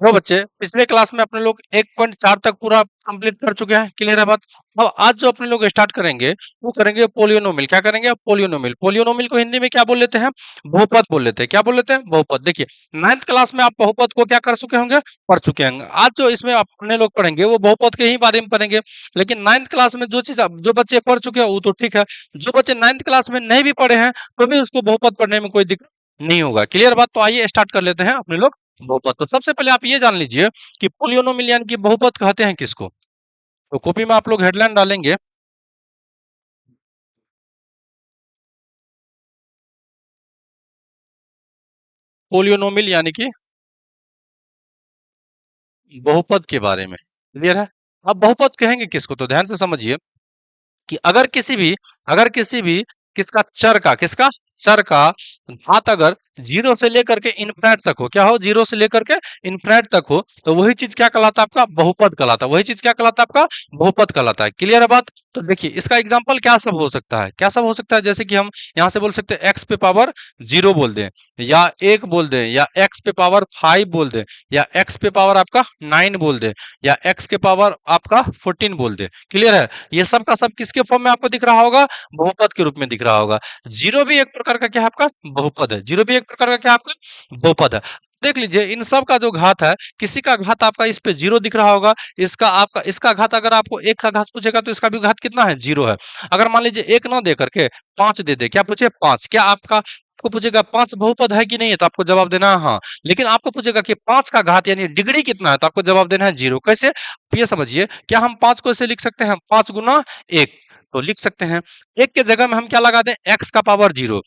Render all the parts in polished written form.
वो बच्चे पिछले क्लास में अपने लोग 1.4 तक पूरा कंप्लीट कर चुके हैं। क्लियर है बात। अब आज जो अपने लोग स्टार्ट करेंगे वो करेंगे पोलियोनोमिल। क्या करेंगे? पोलियोनोमिल। पोलियोनोमिल को हिंदी में क्या बोल लेते हैं? बहुपद बोल लेते हैं। क्या बोल लेते हैं? बहुपद। देखिए, 9th क्लास में आप बहुपद को क्या कर चुके होंगे? पढ़ चुके होंगे। आज जो इसमें अपने लोग पढ़ेंगे वो बहुपद के ही बारे में पढ़ेंगे। लेकिन 9th क्लास में जो चीज जो बच्चे पढ़ चुके हैं वो तो ठीक है। जो बच्चे 9th क्लास में नहीं भी पढ़े हैं तो भी उसको बहुपद पढ़ने में कोई दिक्कत नहीं होगा। क्लियर बात। तो आइए स्टार्ट कर लेते हैं अपने लोग बहुपद। तो सबसे पहले आप ये जान लीजिए कि पोलियोनोमियल यानी कि बहुपद कहते हैं किसको। तो कॉपी में आप लोग हेडलाइन डालेंगे, पोलियोनोमियल यानी कि बहुपद के बारे में। क्लियर है। अब बहुपद कहेंगे किसको, तो ध्यान से समझिए कि अगर किसी भी किसका चर का, किसका चर का घात अगर जीरो से लेकर के इनफिनिट तक हो, क्या हो? जीरो से लेकर के इनफिनिट तक हो, तो वही चीज क्या कहलाता है? आपका बहुपद कहलाता है। वही चीज क्या कहलाता है? आपका बहुपद कहलाता है। क्लियर है बात। तो देखिए, इसका एग्जांपल क्या सब हो सकता है? क्या सब हो सकता है? जैसे कि हम यहाँ से बोल सकते हैं एक्स पे पावर जीरो बोल दें, या एक बोल दें, या एक्स पे पावर 5 बोल दें, या एक्स पे पावर आपका 9 बोल दें, या एक्स के पावर आपका 14 बोल दें। क्लियर है। ये सब का सब किसके फॉर्म में आपको दिख रहा होगा? बहुपद के रूप में दिख रहा होगा। जीरो भी एक प्रकार का क्या है? आपका बहुपद है। जीरो भी एक प्रकार का क्या है? आपका बहुपद है। देख लीजिए, इन सब का जो घात है, किसी का घात आपका इस पे जीरो दिख रहा होगा, इसका आपका इसका घात अगर आपको एक का घात पूछेगा तो इसका भी घात कितना है? जीरो है। अगर मान लीजिए एक ना दे करके पांच दे दे, क्या पूछे? पांच। क्या आपको पूछेगा पांच बहुपद है कि नहीं है, तो आपको जवाब देना है हाँ। लेकिन आपको पूछेगा कि पांच का घात यानी डिग्री कितना है, तो आपको जवाब देना है जीरो। कैसे? आप ये समझिए, क्या हम पांच को ऐसे लिख सकते हैं? पांच गुना एक, तो लिख सकते हैं। एक के जगह में हम क्या लगा दें? एक्स का पावर जीरो।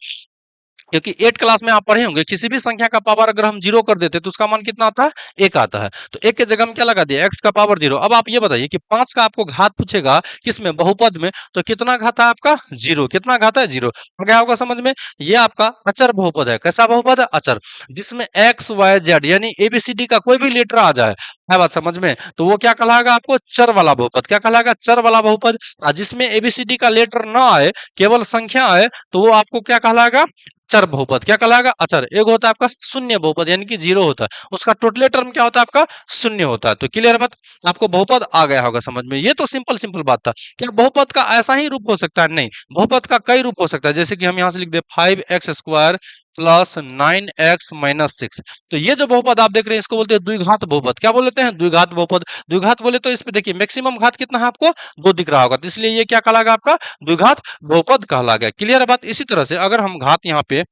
क्योंकि 8 क्लास में आप पढ़े होंगे, किसी भी संख्या का पावर अगर हम जीरो कर देते तो उसका मान कितना आता है? एक आता है। तो एक के जगह में क्या लगा दिया? एक्स का पावर जीरो। अब आप ये बताइए कि पांच का आपको घात पूछेगा किसमें? बहुपद में, तो कितना घात है आपका? जीरो। कितना घात है? जीरो। तो क्या होगा समझ में? ये आपका अचर बहुपद है। कैसा बहुपद है? अचर। जिसमें एक्स वाई जेड यानी एबीसीडी का कोई भी लेटर आ जाए, है बात समझ में, तो वो क्या कहलाएगा? आपको चर वाला बहुपद। क्या कहलाएगा? चर वाला बहुपद। और जिसमें एबीसीडी का लेटर ना आए, केवल संख्या आए, तो वो आपको क्या कहलाएगा? चर बहुपद। क्या कहलाएगा? अचर। एक होता है आपका शून्य बहुपद यानी कि जीरो होता है, उसका टोटल टर्म क्या होता है? आपका शून्य होता है। तो क्लियर बात। आपको बहुपद आ गया होगा समझ में। ये तो सिंपल सिंपल बात था। क्या बहुपद का ऐसा ही रूप हो सकता है? नहीं, बहुपद का कई रूप हो सकता है। जैसे कि हम यहाँ से लिख दे 5x² प्लस 9x-6। तो ये जो बहुपद आप देख रहे हैं इसको बोलते हैं द्विघात बहुपद। क्या बोल लेते हैं? द्विघात बहुपद। द्विघात बोले तो इस पे देखिए मैक्सिमम घात कितना है? आपको दो दिख रहा होगा, तो इसलिए ये क्या कहलाएगा? आपका द्विघात बहुपद कहला गया। क्लियर है बात। इसी तरह से अगर हम घात यहाँ पे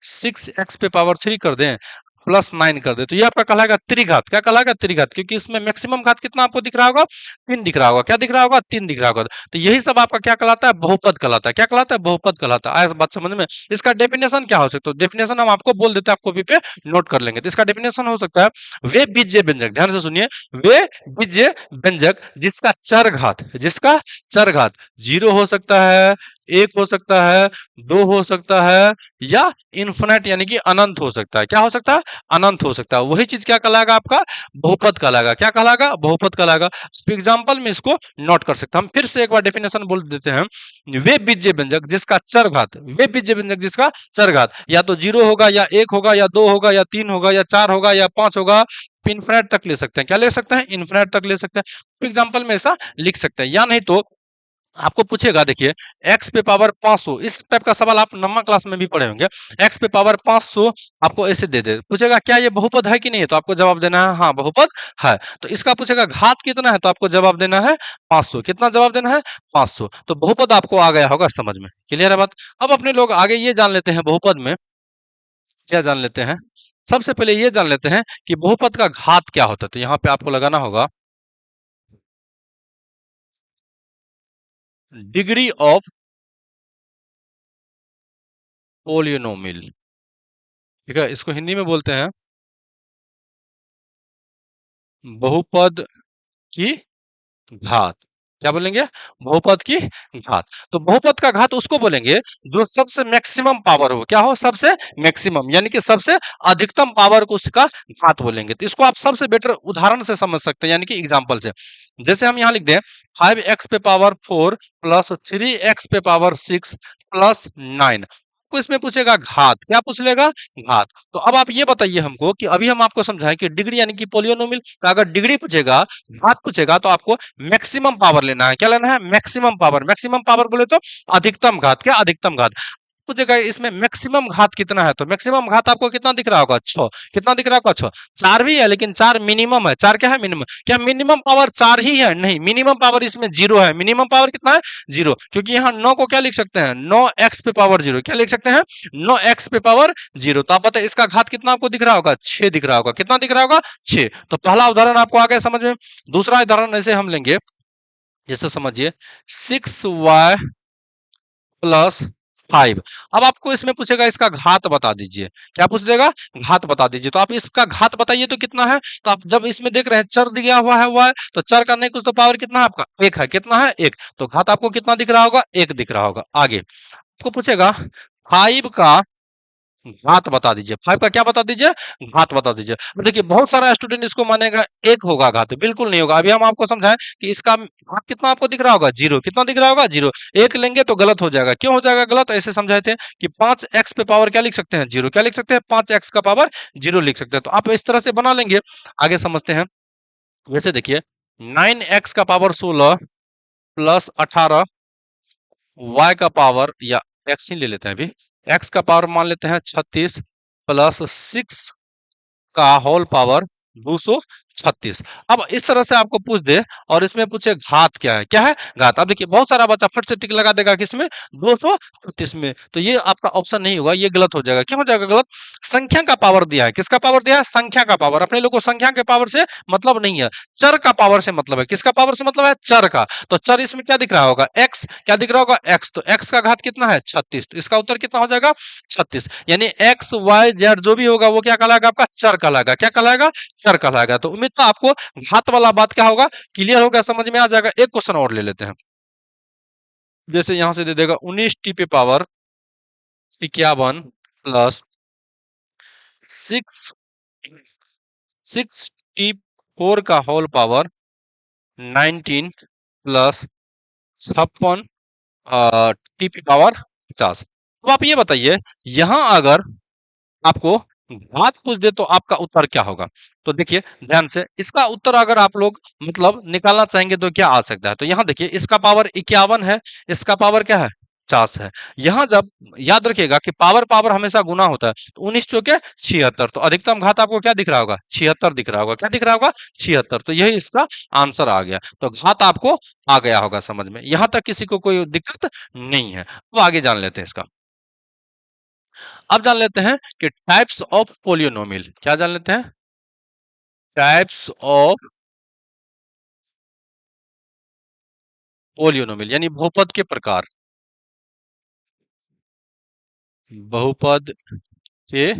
6x पे पावर 3 कर दें प्लस 9 कर दे, तो ये आपका कहलाएगा त्रिघात। क्या कहलाएगा? त्रिघात। क्योंकि इसमें मैक्सिमम घात कितना आपको दिख रहा होगा? तीन दिख रहा होगा। क्या दिख रहा होगा? तीन दिख रहा होगा। तो यही सब आपका क्या कहलाता है? बहुपद कहलाता है। क्या कहलाता है? बहुपद कहलाता है। आया बात समझ में। इसका डेफिनेशन क्या हो सकता है? डेफिनेशन हम आपको बोल देते हैं, आप कॉपी पे नोट कर लेंगे। तो इसका डेफिनेशन हो सकता है, वे बीजीय व्यंजक, ध्यान से सुनिए, वे बीजीय व्यंजक जिसका चर घात जीरो हो सकता है, एक हो सकता है, दो हो सकता है, या इन्फिनिट यानी कि अनंत हो सकता है। क्या हो सकता है? अनंत हो सकता है। वही चीज क्या कहलाएगा? आपका बहुपद कहलाएगा। क्या कहलाएगा? बहुपद कहलाएगा। एग्जाम्पल में इसको नोट कर सकते हैं। हम फिर से एक बार डेफिनेशन बोल देते हैं, वे बीजीय व्यंजक जिसका चर घात, वे बीजीय व्यंजक जिसका चर घात या तो जीरो होगा, या एक होगा, या दो होगा, या तीन होगा, या चार होगा, या पांच होगा, इन्फिनिट तक ले सकते हैं। क्या ले सकते हैं? इन्फिनिट तक ले सकते हैं। एग्जाम्पल में ऐसा लिख सकते हैं। या नहीं तो आपको पूछेगा, देखिए, x पे पावर 500, इस टाइप का सवाल आप 9वीं क्लास में भी पढ़े होंगे। x पे पावर 500 आपको ऐसे दे दे, पूछेगा क्या ये बहुपद है कि नहीं है, तो आपको जवाब देना है हाँ बहुपद है। तो इसका पूछेगा घात कितना है, तो आपको जवाब देना है 500। कितना जवाब देना है? 500। तो बहुपद आपको आ गया होगा समझ में। क्लियर है बात। अब अपने लोग आगे ये जान लेते हैं बहुपद में क्या जान लेते हैं। सबसे पहले ये जान लेते हैं कि बहुपद का घात क्या होता है। तो यहाँ पे आपको लगाना होगा डिग्री ऑफ पोलियोनोमियल। ठीक है, इसको हिंदी में बोलते हैं बहुपद की घात। क्या बोलेंगे? बहुपद की घात। तो बहुपद का घात उसको बोलेंगे जो सबसे मैक्सिमम पावर हो। क्या हो? सबसे मैक्सिमम यानी कि सबसे अधिकतम पावर को उसका घात बोलेंगे। तो इसको आप सबसे बेटर उदाहरण से समझ सकते हैं, यानी कि एग्जांपल से। जैसे हम यहाँ लिख दें 5x पे पावर 4 प्लस 3x पे पावर 6 प्लस 9। आपको इसमें पूछेगा घात, क्या पूछ लेगा? घात। तो अब आप ये बताइए हमको कि अभी हम आपको समझाएं कि डिग्री यानी कि पोलियोनोमियल का अगर डिग्री पूछेगा, घात पूछेगा, तो आपको मैक्सिमम पावर लेना है। क्या लेना है? Maximum power. मैक्सिमम पावर बोले तो अधिकतम घात। क्या? अधिकतम घात। पूछेगा इसमें मैक्सिमम घात कितना है, तो मैक्सिमम घात आपको कितना दिख रहा होगा? 6। कितना दिख रहा होगा? 6। 4 भी है, लेकिन 4 मिनिमम है। 4 क्या है? मिनिमम। क्या मिनिमम पावर 4 ही है? नहीं, मिनिमम पावर इसमें 0 है। मिनिमम पावर कितना है? 0। क्योंकि यहाँ 9 को क्या लिख सकते हैं? 9x पे पावर 0। क्या लिख सकते हैं? 9x पे पावर 0। तो आप बताइए इसका घात कितना आपको दिख रहा होगा? 6 दिख रहा होगा। कितना दिख रहा होगा? 6। तो पहला उदाहरण आपको आ गया समझ में। दूसरा उदाहरण ऐसे हम लेंगे, जैसे समझिए 6y प्लस 5। अब आपको इसमें पूछेगा इसका घात बता दीजिए। क्या पूछ देगा? घात बता दीजिए। तो आप इसका घात बताइए तो कितना है? तो आप जब इसमें देख रहे हैं चर दिया हुआ है, हुआ है, तो चर का नहीं कुछ तो पावर कितना है आपका? 1 है। कितना है? 1। तो घात आपको कितना दिख रहा होगा? 1 दिख रहा होगा। आगे आपको पूछेगा 5 का घात बता दीजिए। 5 का क्या बता दीजिए? घात बता दीजिए। अब देखिए बहुत सारा स्टूडेंट इसको मानेगा 1 होगा घात। बिल्कुल नहीं होगा। अभी हम आपको समझाएं कि इसका घात कितना आपको दिख रहा होगा? 0। कितना दिख रहा होगा? 0। 1 लेंगे तो गलत हो जाएगा। क्यों हो जाएगा गलत? ऐसे समझाए थे कि 5x पे पावर क्या लिख सकते हैं? 0। क्या लिख सकते हैं? 5x का पावर 0 लिख सकते हैं। तो आप इस तरह से बना लेंगे। आगे समझते हैं। वैसे देखिए 9x का पावर 16 प्लस 18 y का पावर, या x ही ले लेते हैं अभी, x का पावर मान लेते हैं 36 प्लस 6 का होल पावर 236। अब इस तरह से आपको पूछ दे और इसमें पूछे घात क्या है? क्या है? घात। अब देखिए बहुत सारा बच्चा फट से टिक लगा देगा किसमें? 236 में। तो ये आपका ऑप्शन नहीं होगा, ये गलत हो जाएगा। क्यों हो जाएगा गलत? संख्या का पावर दिया है। किसका पावर दिया है? संख्या का पावर। अपने लोग को संख्या के पावर से मतलब नहीं है, चर का पावर से मतलब है। किसका पावर से मतलब है? चर का। तो चर इसमें क्या दिख रहा होगा? x। क्या दिख रहा होगा? x। तो x का घात कितना है? 36। तो इसका उत्तर कितना हो जाएगा? 36। यानी एक्स वाई जेड जो भी होगा वो क्या कहलाएगा? आपका चर कहलाएगा। क्या कहलाएगा? चर कहलाएगा। तो उम्मीद था आपको घात वाला बात क्या होगा, क्लियर होगा, समझ में आ जाएगा। एक क्वेश्चन और ले लेते हैं। जैसे यहां से दे देगा 19t पे पावर 51 प्लस 6 टी 4 का whole power 19 plus 56 T P power 50। तो आप ये बताइए, यहां अगर आपको घात पूछ दे तो आपका उत्तर क्या होगा? तो देखिए ध्यान से, इसका उत्तर अगर आप लोग मतलब निकालना चाहेंगे तो क्या आ सकता है? तो यहाँ देखिए इसका पावर 51 है, इसका पावर क्या है? 50 है। यहाँ जब याद रखिएगा कि पावर पावर हमेशा गुना होता है, तो 19 चौके 76। तो अधिकतम घात आपको क्या दिख रहा होगा? 76 दिख रहा होगा। क्या दिख रहा होगा? 76। तो यही इसका आंसर आ गया। तो घात आपको आ गया होगा समझ में। यहां तक किसी को कोई दिक्कत नहीं है। तो आगे जान लेते हैं इसका। अब जान लेते हैं कि टाइप्स ऑफ पोलियोनोमियल। क्या जान लेते हैं? टाइप्स ऑफ पोलियोनोमियल यानी बहुपद के प्रकार। बहुपद के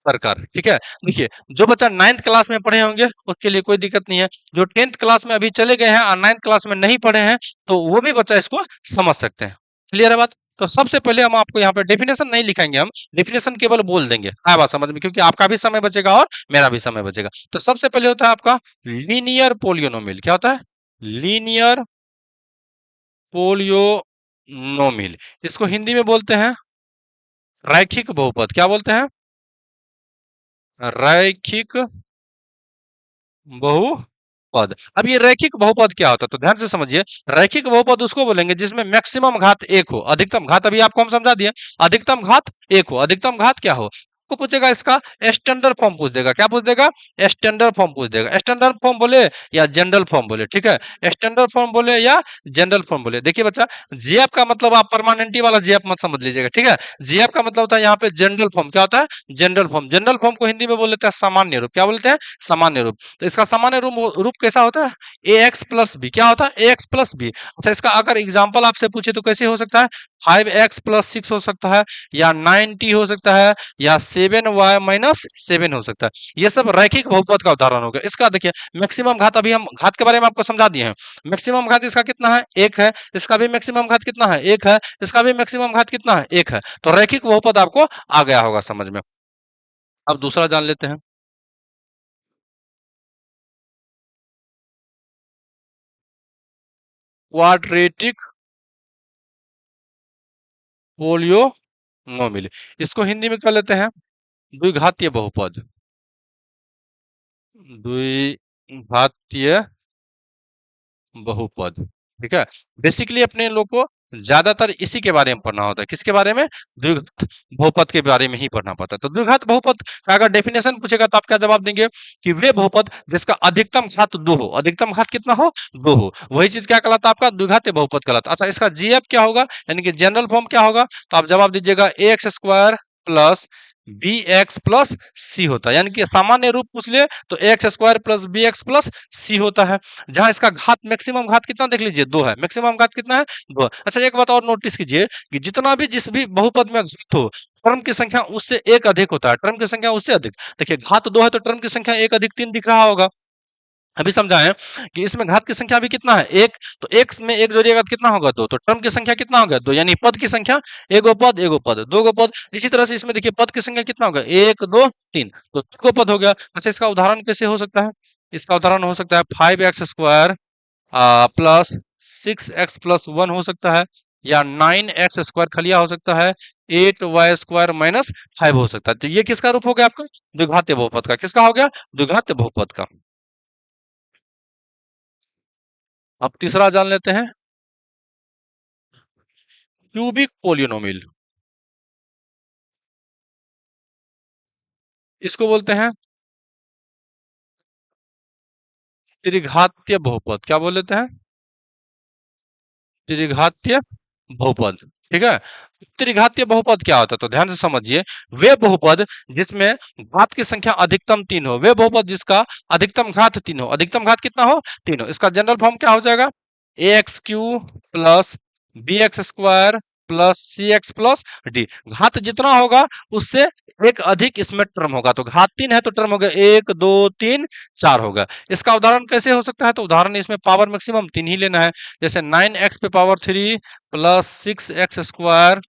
प्रकार, ठीक है। देखिए जो बच्चा 9th क्लास में पढ़े होंगे उसके लिए कोई दिक्कत नहीं है। जो 10th क्लास में अभी चले गए हैं और 9th क्लास में नहीं पढ़े हैं, तो वो भी बच्चा इसको समझ सकते हैं। क्लियर है बात? तो सबसे पहले हम आपको यहाँ पे डेफिनेशन नहीं लिखेंगे, हम डेफिनेशन केवल बोल देंगे। आया बात समझ में? क्योंकि आपका भी समय बचेगा और मेरा भी समय बचेगा। तो सबसे पहले होता है आपका लीनियर पोलियोनोमियल। क्या होता है? लीनियर पोलियोनोमियल। इसको हिंदी में बोलते हैं रैखिक बहुपद। क्या बोलते हैं? रैखिक बहुपद। अब ये रैखिक बहुपद क्या होता है? तो ध्यान से समझिए। रैखिक बहुपद उसको बोलेंगे जिसमें मैक्सिमम घात 1 हो, अधिकतम घात अभी आपको हम समझा दिए। अधिकतम घात 1 हो, अधिकतम घात क्या हो? आपको पूछेगा इसका स्टैंडर्ड फॉर्म पूछ देगा। क्या पूछ देगा? स्टैंडर्ड फॉर्म पूछ देगा। स्टैंडर्ड फॉर्म बोले या जनरल फॉर्म बोले, ठीक है। स्टैंडर्ड फॉर्म बोले या जनरल फॉर्म बोले। देखिए बच्चा, जीएफ का मतलब आप परमानेंटी वाला जीएफ मत समझ लीजिएगा, ठीक है। जीएफ का मतलब होता है यहाँ पे जनरल फॉर्म। क्या होता है? General form. जनरल फॉर्म को हिंदी में बोल लेते हैं सामान्य रूप। क्या बोलते हैं? सामान्य रूप। तो इसका सामान्य रूप रूप कैसा होता है? ए एक्स प्लस बी। क्या होता है? ए एक्स प्लस बी। अच्छा, इसका अगर एग्जाम्पल आपसे पूछे तो कैसे हो सकता है? 5x+6 हो सकता है, या 9t हो सकता है, या 7y-7 हो सकता है। ये सब रैखिक बहुपद का उदाहरण हो गया। इसका देखिए मैक्सिमम घात, अभी हम घात के बारे में आपको समझा दिए हैं। मैक्सिमम घात इसका कितना है? 1 है। इसका भी मैक्सिमम घात कितना है? 1 है। इसका भी मैक्सिमम घात कितना है? 1 है। तो रैखिक बहुपद आपको आ गया होगा समझ में। अब दूसरा जान लेते हैं। क्वाड्रेटिक पोलियोनोमिल। इसको हिंदी में कर लेते हैं द्विघातीय बहुपद। द्विघातीय बहुपद। ठीक है। बेसिकली अपने लोग को ज्यादातर इसी के बारे में पढ़ना होता है, किसके बारे में? द्विघात बहुपद के बारे में ही पढ़ना पड़ता है। तो द्विघात बहुपद का अगर डेफिनेशन पूछेगा तो आप क्या जवाब देंगे कि वे बहुपद जिसका अधिकतम घात 2 हो। अधिकतम घात कितना हो? 2 हो। वही चीज क्या कहलाता है? आपका द्विघातीय बहुपद कहलाता है। अच्छा, इसका जीएफ क्या होगा, यानी कि जनरल फॉर्म क्या होगा? तो आप जवाब दीजिएगा x square plus b x plus c होता है। यानी कि सामान्य रूप पूछ ले तो x square plus b x plus c होता है। जहां इसका घात मैक्सिमम घात कितना देख लीजिए 2 है। मैक्सिमम घात कितना है? 2 है। अच्छा, एक बात और नोटिस कीजिए कि जितना भी जिस भी बहुपद में घात हो, टर्म की संख्या उससे एक अधिक होता है। टर्म की संख्या उससे अधिक। देखिए घात 2 है तो टर्म की संख्या एक अधिक 3 दिख रहा होगा। अभी समझाएं कि इसमें घात की संख्या भी कितना है? एक। तो एक में एक जोड़िएगा तो कितना होगा? 2। तो टर्म की संख्या कितना होगा? 2। यानी पद की संख्या एगो पद एगो पद दो गो पद। इसी तरह से इसमें देखिए पद की संख्या कितना होगा? 1 2 3, तो 2 गो पद हो गया। अच्छा, इसका उदाहरण कैसे हो सकता है? इसका उदाहरण हो सकता है 5x² प्लस 6x+1 हो सकता है, या 9x² खलिया हो सकता है, 8y² माइनस 5 हो सकता है। तो ये किसका रूप हो गया आपका? द्विघातीय बहुपद का। किसका हो गया? द्विघातीय बहुपद का। अब तीसरा जान लेते हैं, क्यूबिक पोलियोनोमिल। इसको बोलते हैं त्रिघातीय बहुपद। क्या बोल लेते हैं? त्रिघातीय बहुपद। ठीक है। त्रिघातीय बहुपद क्या होता है? तो ध्यान से समझिए, वे बहुपद जिसमें घात की संख्या अधिकतम 3 हो। वे बहुपद जिसका अधिकतम घात 3 हो। अधिकतम घात कितना हो? 3 हो। इसका जनरल फॉर्म क्या हो जाएगा? A x cube plus b x square plus c x plus d. घात जितना होगा उससे एक अधिक इसमें टर्म होगा। तो घात 3 है तो टर्म हो गया 1 2 3 4 होगा। इसका उदाहरण कैसे हो सकता है? तो उदाहरण इसमें पावर मैक्सिमम 3 ही लेना है। जैसे 9x पे power 3 plus 6x²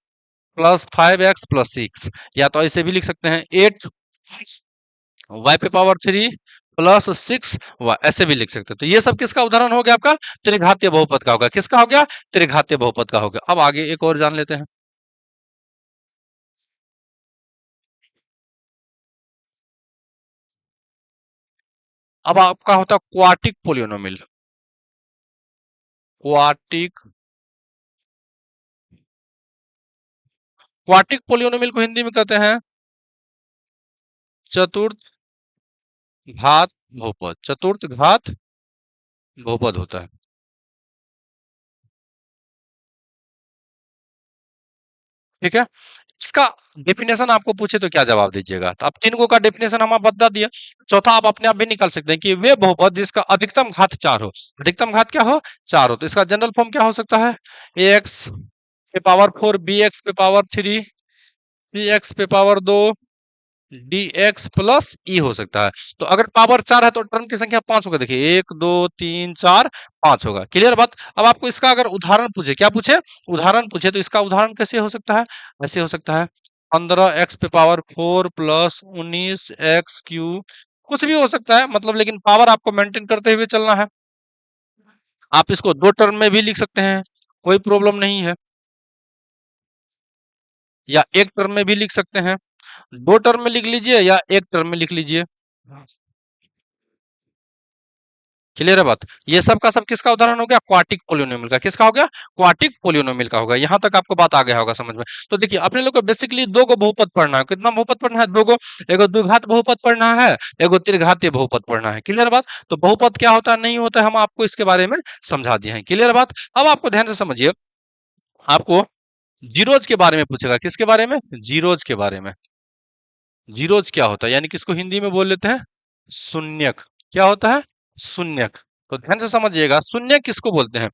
plus 5x+6, या तो ऐसे भी लिख सकते हैं 8y पे पावर 3 प्लस 6y, ऐसे भी लिख सकते हैं। तो ये सब किसका उदाहरण हो गया? आपका त्रिघातीय बहुपद का होगा। किसका हो गया? त्रिघातीय बहुपद का हो गया। अब आगे एक और जान लेते हैं। अब आपका होता है क्वाटिक पोलियोनोमिल। क्वाटिक क्वाटिक पोलियोनोमिल को हिंदी में कहते हैं चतुर्थ घात बहुपद। चतुर्थ घात बहुपद होता है। ठीक है। इसका डेफिनेशन आपको पूछे तो क्या जवाब दीजिएगा? तो अब तीन को का डेफिनेशन हम बता दिया। चौथा आप अपने आप भी निकाल सकते हैं कि वे बहुपद जिसका अधिकतम घात 4 हो। अधिकतम घात क्या हो? 4 हो। तो इसका जनरल फॉर्म क्या हो सकता है? ए एक्स पे पावर 4 बी एक्स पे पावर 3 सी एक्स पे पावर 2 डी एक्स प्लस ई हो सकता है। तो अगर पावर 4 है तो टर्म की संख्या 5 होगा। देखिए 1 2 3 4 5 होगा। क्लियर बात? अब आपको इसका अगर उदाहरण पूछे, क्या पूछे? उदाहरण पूछे, तो इसका उदाहरण कैसे हो सकता है? ऐसे हो सकता है 15x पे पावर 4 प्लस 19x³ कुछ भी हो सकता है, मतलब लेकिन पावर आपको मेंटेन करते हुए चलना है। आप इसको दो टर्म में भी लिख सकते हैं, कोई प्रॉब्लम नहीं है, या एक टर्म में भी लिख सकते हैं। दो टर्म में लिख लीजिए या एक टर्म में लिख लीजिए। क्लियर है बात? ये सब का सब किसका उदाहरण हो गया? क्वाटिक पोलिनोमियल का। किसका हो गया? क्वाटिक पोलिनोमियल का होगा। यहां तक आपको बात आ गया होगा समझ में। तो देखिए अपने लोग को बेसिकली दो गो बहुपद पढ़ना है। कितना बहुपद पढ़ना है? दो गो। एगो द्विघात बहुपद पढ़ना है, एगो त्रिघातीय बहुपद पढ़ना है। क्लियर बात? तो बहुपद क्या होता है नहीं होता है हम आपको इसके बारे में समझा दिए हैं। क्लियर बात? अब आपको ध्यान से समझिए, आपको जीरोज के बारे में पूछेगा। किसके बारे में? जीरोज के बारे में। जीरोज क्या होता है, यानी कि इसको हिंदी में बोल लेते हैं शून्यक। क्या होता है? शून्यक। तो ध्यान से समझिएगा, शून्य किसको बोलते हैं?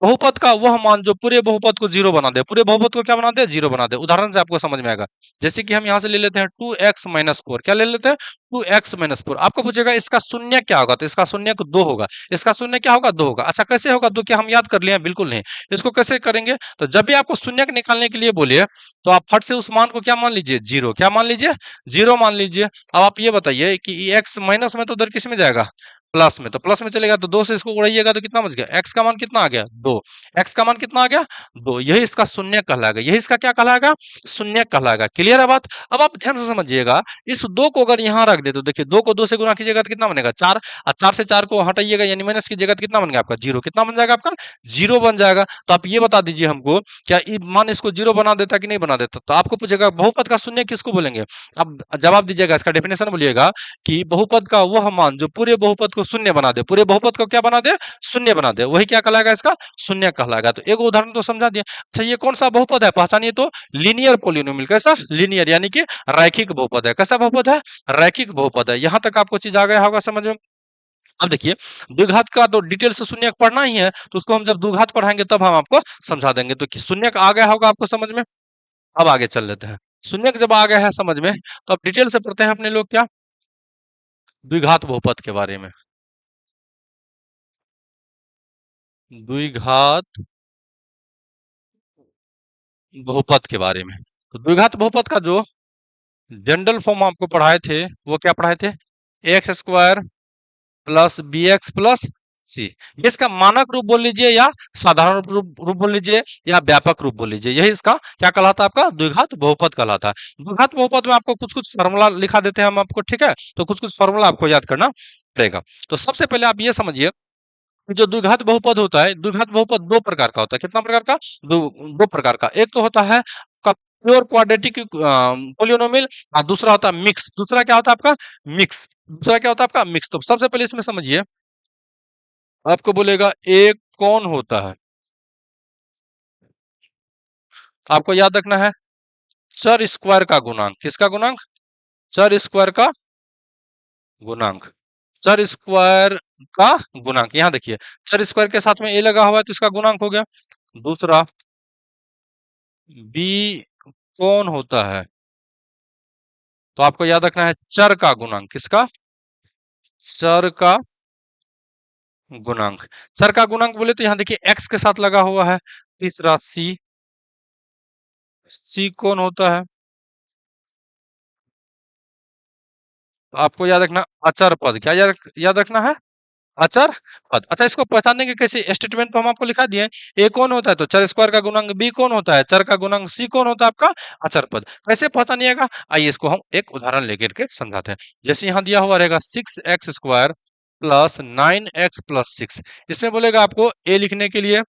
बहुपद का वह मान जो पूरे बहुपद को जीरो बना दे। पूरे बहुपद को क्या बना दे? जीरो बना दे। उदाहरण से आपको समझ में आएगा। जैसे कि हम यहाँ से ले लेते हैं 2x - 4। क्या ले लेते हैं? 2x-4 आपको पूछेगा इसका शून्य क्या होगा, तो इसका शून्य 2 होगा। इसका शून्य क्या होगा, 2 होगा। अच्छा कैसे होगा 2, क्या हम याद कर लिए हैं? बिल्कुल नहीं। इसको कैसे करेंगे, तो जब भी आपको शून्य निकालने के लिए बोलिए तो आप फट से उस मान को क्या मान लीजिए, 0। क्या मान लीजिए, 0 मान लीजिए। अब आप ये बताइए कि x माइनस में तो उधर किस में जाएगा, प्लस में, तो प्लस में चलेगा तो 2 से इसको उड़ाइएगा तो कितना बच गया, x का मान कितना आ गया, 2। x का मान कितना आ गया, 2। यही इसका शून्य कहलाएगा, यही इसका क्या कहलाएगा, शून्य कहलाएगा। क्लियर है बात? अब आप ध्यान से समझिएगा, इस 2 को अगर यहाँ रख दे तो देखिए 2 को 2 से गुना कीजिएगा तो कितना बनेगा, 4। और 4 से 4 को हटाइएगा यानी माइनस कीजिएगा तो कितना बन गया आपका, 0। कितना बन जाएगा आपका, 0 बन जाएगा। तो आप ये बता दीजिए हमको, क्या मान इसको 0 बना देता कि नहीं बना देता? तो आपको पूछेगा बहुपद का शून्य किसको बोलेंगे? अब जवाब दीजिएगा, इसका डेफिनेशन बोलिएगा कि बहुपद का वह मान जो पूरे बहुपद को शून्य बना दे, पूरे बहुपद को क्या बना दे, शून्य बना दे, वही क्या कहलाएगा, इसका शून्य कहलाएगा। तो एक उदाहरण तो समझा दिया। अच्छा ये कौन सा बहुपद है, पहचानिए तो, लीनियर पोलिनोमियल। कैसा, लीनियर यानी कि रैखिक बहुपद है। कैसा बहुपद है, रैखिक बहुपद है। यहां तक आपको चीज आ गया होगा समझ में। अब देखिए द्विघात का तो डिटेल से शून्य पढ़ना ही है, तो उसको हम जब द्विघात पढ़ाएंगे तब हम आपको समझा देंगे। तो शून्य आ गया होगा आपको समझ में। अब आगे चल लेते हैं। शून्य जब आ गया है समझ में, तो अब डिटेल से पढ़ते हैं अपने लोग क्या, द्विघात बहुपद के बारे में। द्विघात बहुपद के बारे में, तो द्विघात बहुपद का जो जनरल फॉर्म आपको पढ़ाए थे वो क्या पढ़ाए थे, x square plus b x plus c. ये इसका मानक रूप बोल लीजिए या साधारण रूप बोल लीजिए या व्यापक रूप बोल लीजिए, यही इसका क्या कहलाता है, आपका द्विघात बहुपद कहलाता है। द्विघात बहुपद में आपको कुछ कुछ फॉर्मूला लिखा देते हैं हम आपको, ठीक है, तो कुछ कुछ फॉर्मूला आपको याद करना पड़ेगा। तो सबसे पहले आप ये समझिए, जो द्विघात बहुपद होता है, द्विघात बहुपद दो प्रकार का होता है। कितना प्रकार का, दो प्रकार का। एक तो होता है प्योर क्वाड्रेटिक पोलिनोमियल, और दूसरा होता है मिक्स। दूसरा क्या होता है आपका, मिक्स। दूसरा क्या होता है आपका, मिक्स। तो सबसे पहले इसमें समझिए, आपको बोलेगा एक कौन होता है, आपको याद रखना है चर स्क्वायर का गुणांक। किसका गुणांक, चर स्क्वायर का गुणांक। चर स्क्वायर का गुणांक, यहां देखिए चर स्क्वायर के साथ में ए लगा हुआ है तो इसका गुणांक हो गया। दूसरा, बी कौन होता है, तो आपको याद रखना है चर का गुणांक। किसका, चर का गुणांक। चर का गुणांक बोले तो यहां देखिए एक्स के साथ लगा हुआ है। तीसरा, सी, सी कौन होता है, तो आपको याद रखना अचर पद। क्या याद रखना है, अचर पद। अच्छा इसको पहचानने के कैसे स्टेटमेंट तो हम आपको लिखा दिए। ए कौन होता है, तो चर स्क्वायर का गुणांक। बी कौन होता है, चर का गुणांक। सी कौन होता है, आपका अचर पद। कैसे पहचानिएगा, आइए इसको हम एक उदाहरण लेकर के समझाते हैं। जैसे यहाँ दिया हुआ रहेगा 6x² प्लस 9x+6। इसमें बोलेगा आपको ए लिखने के लिए,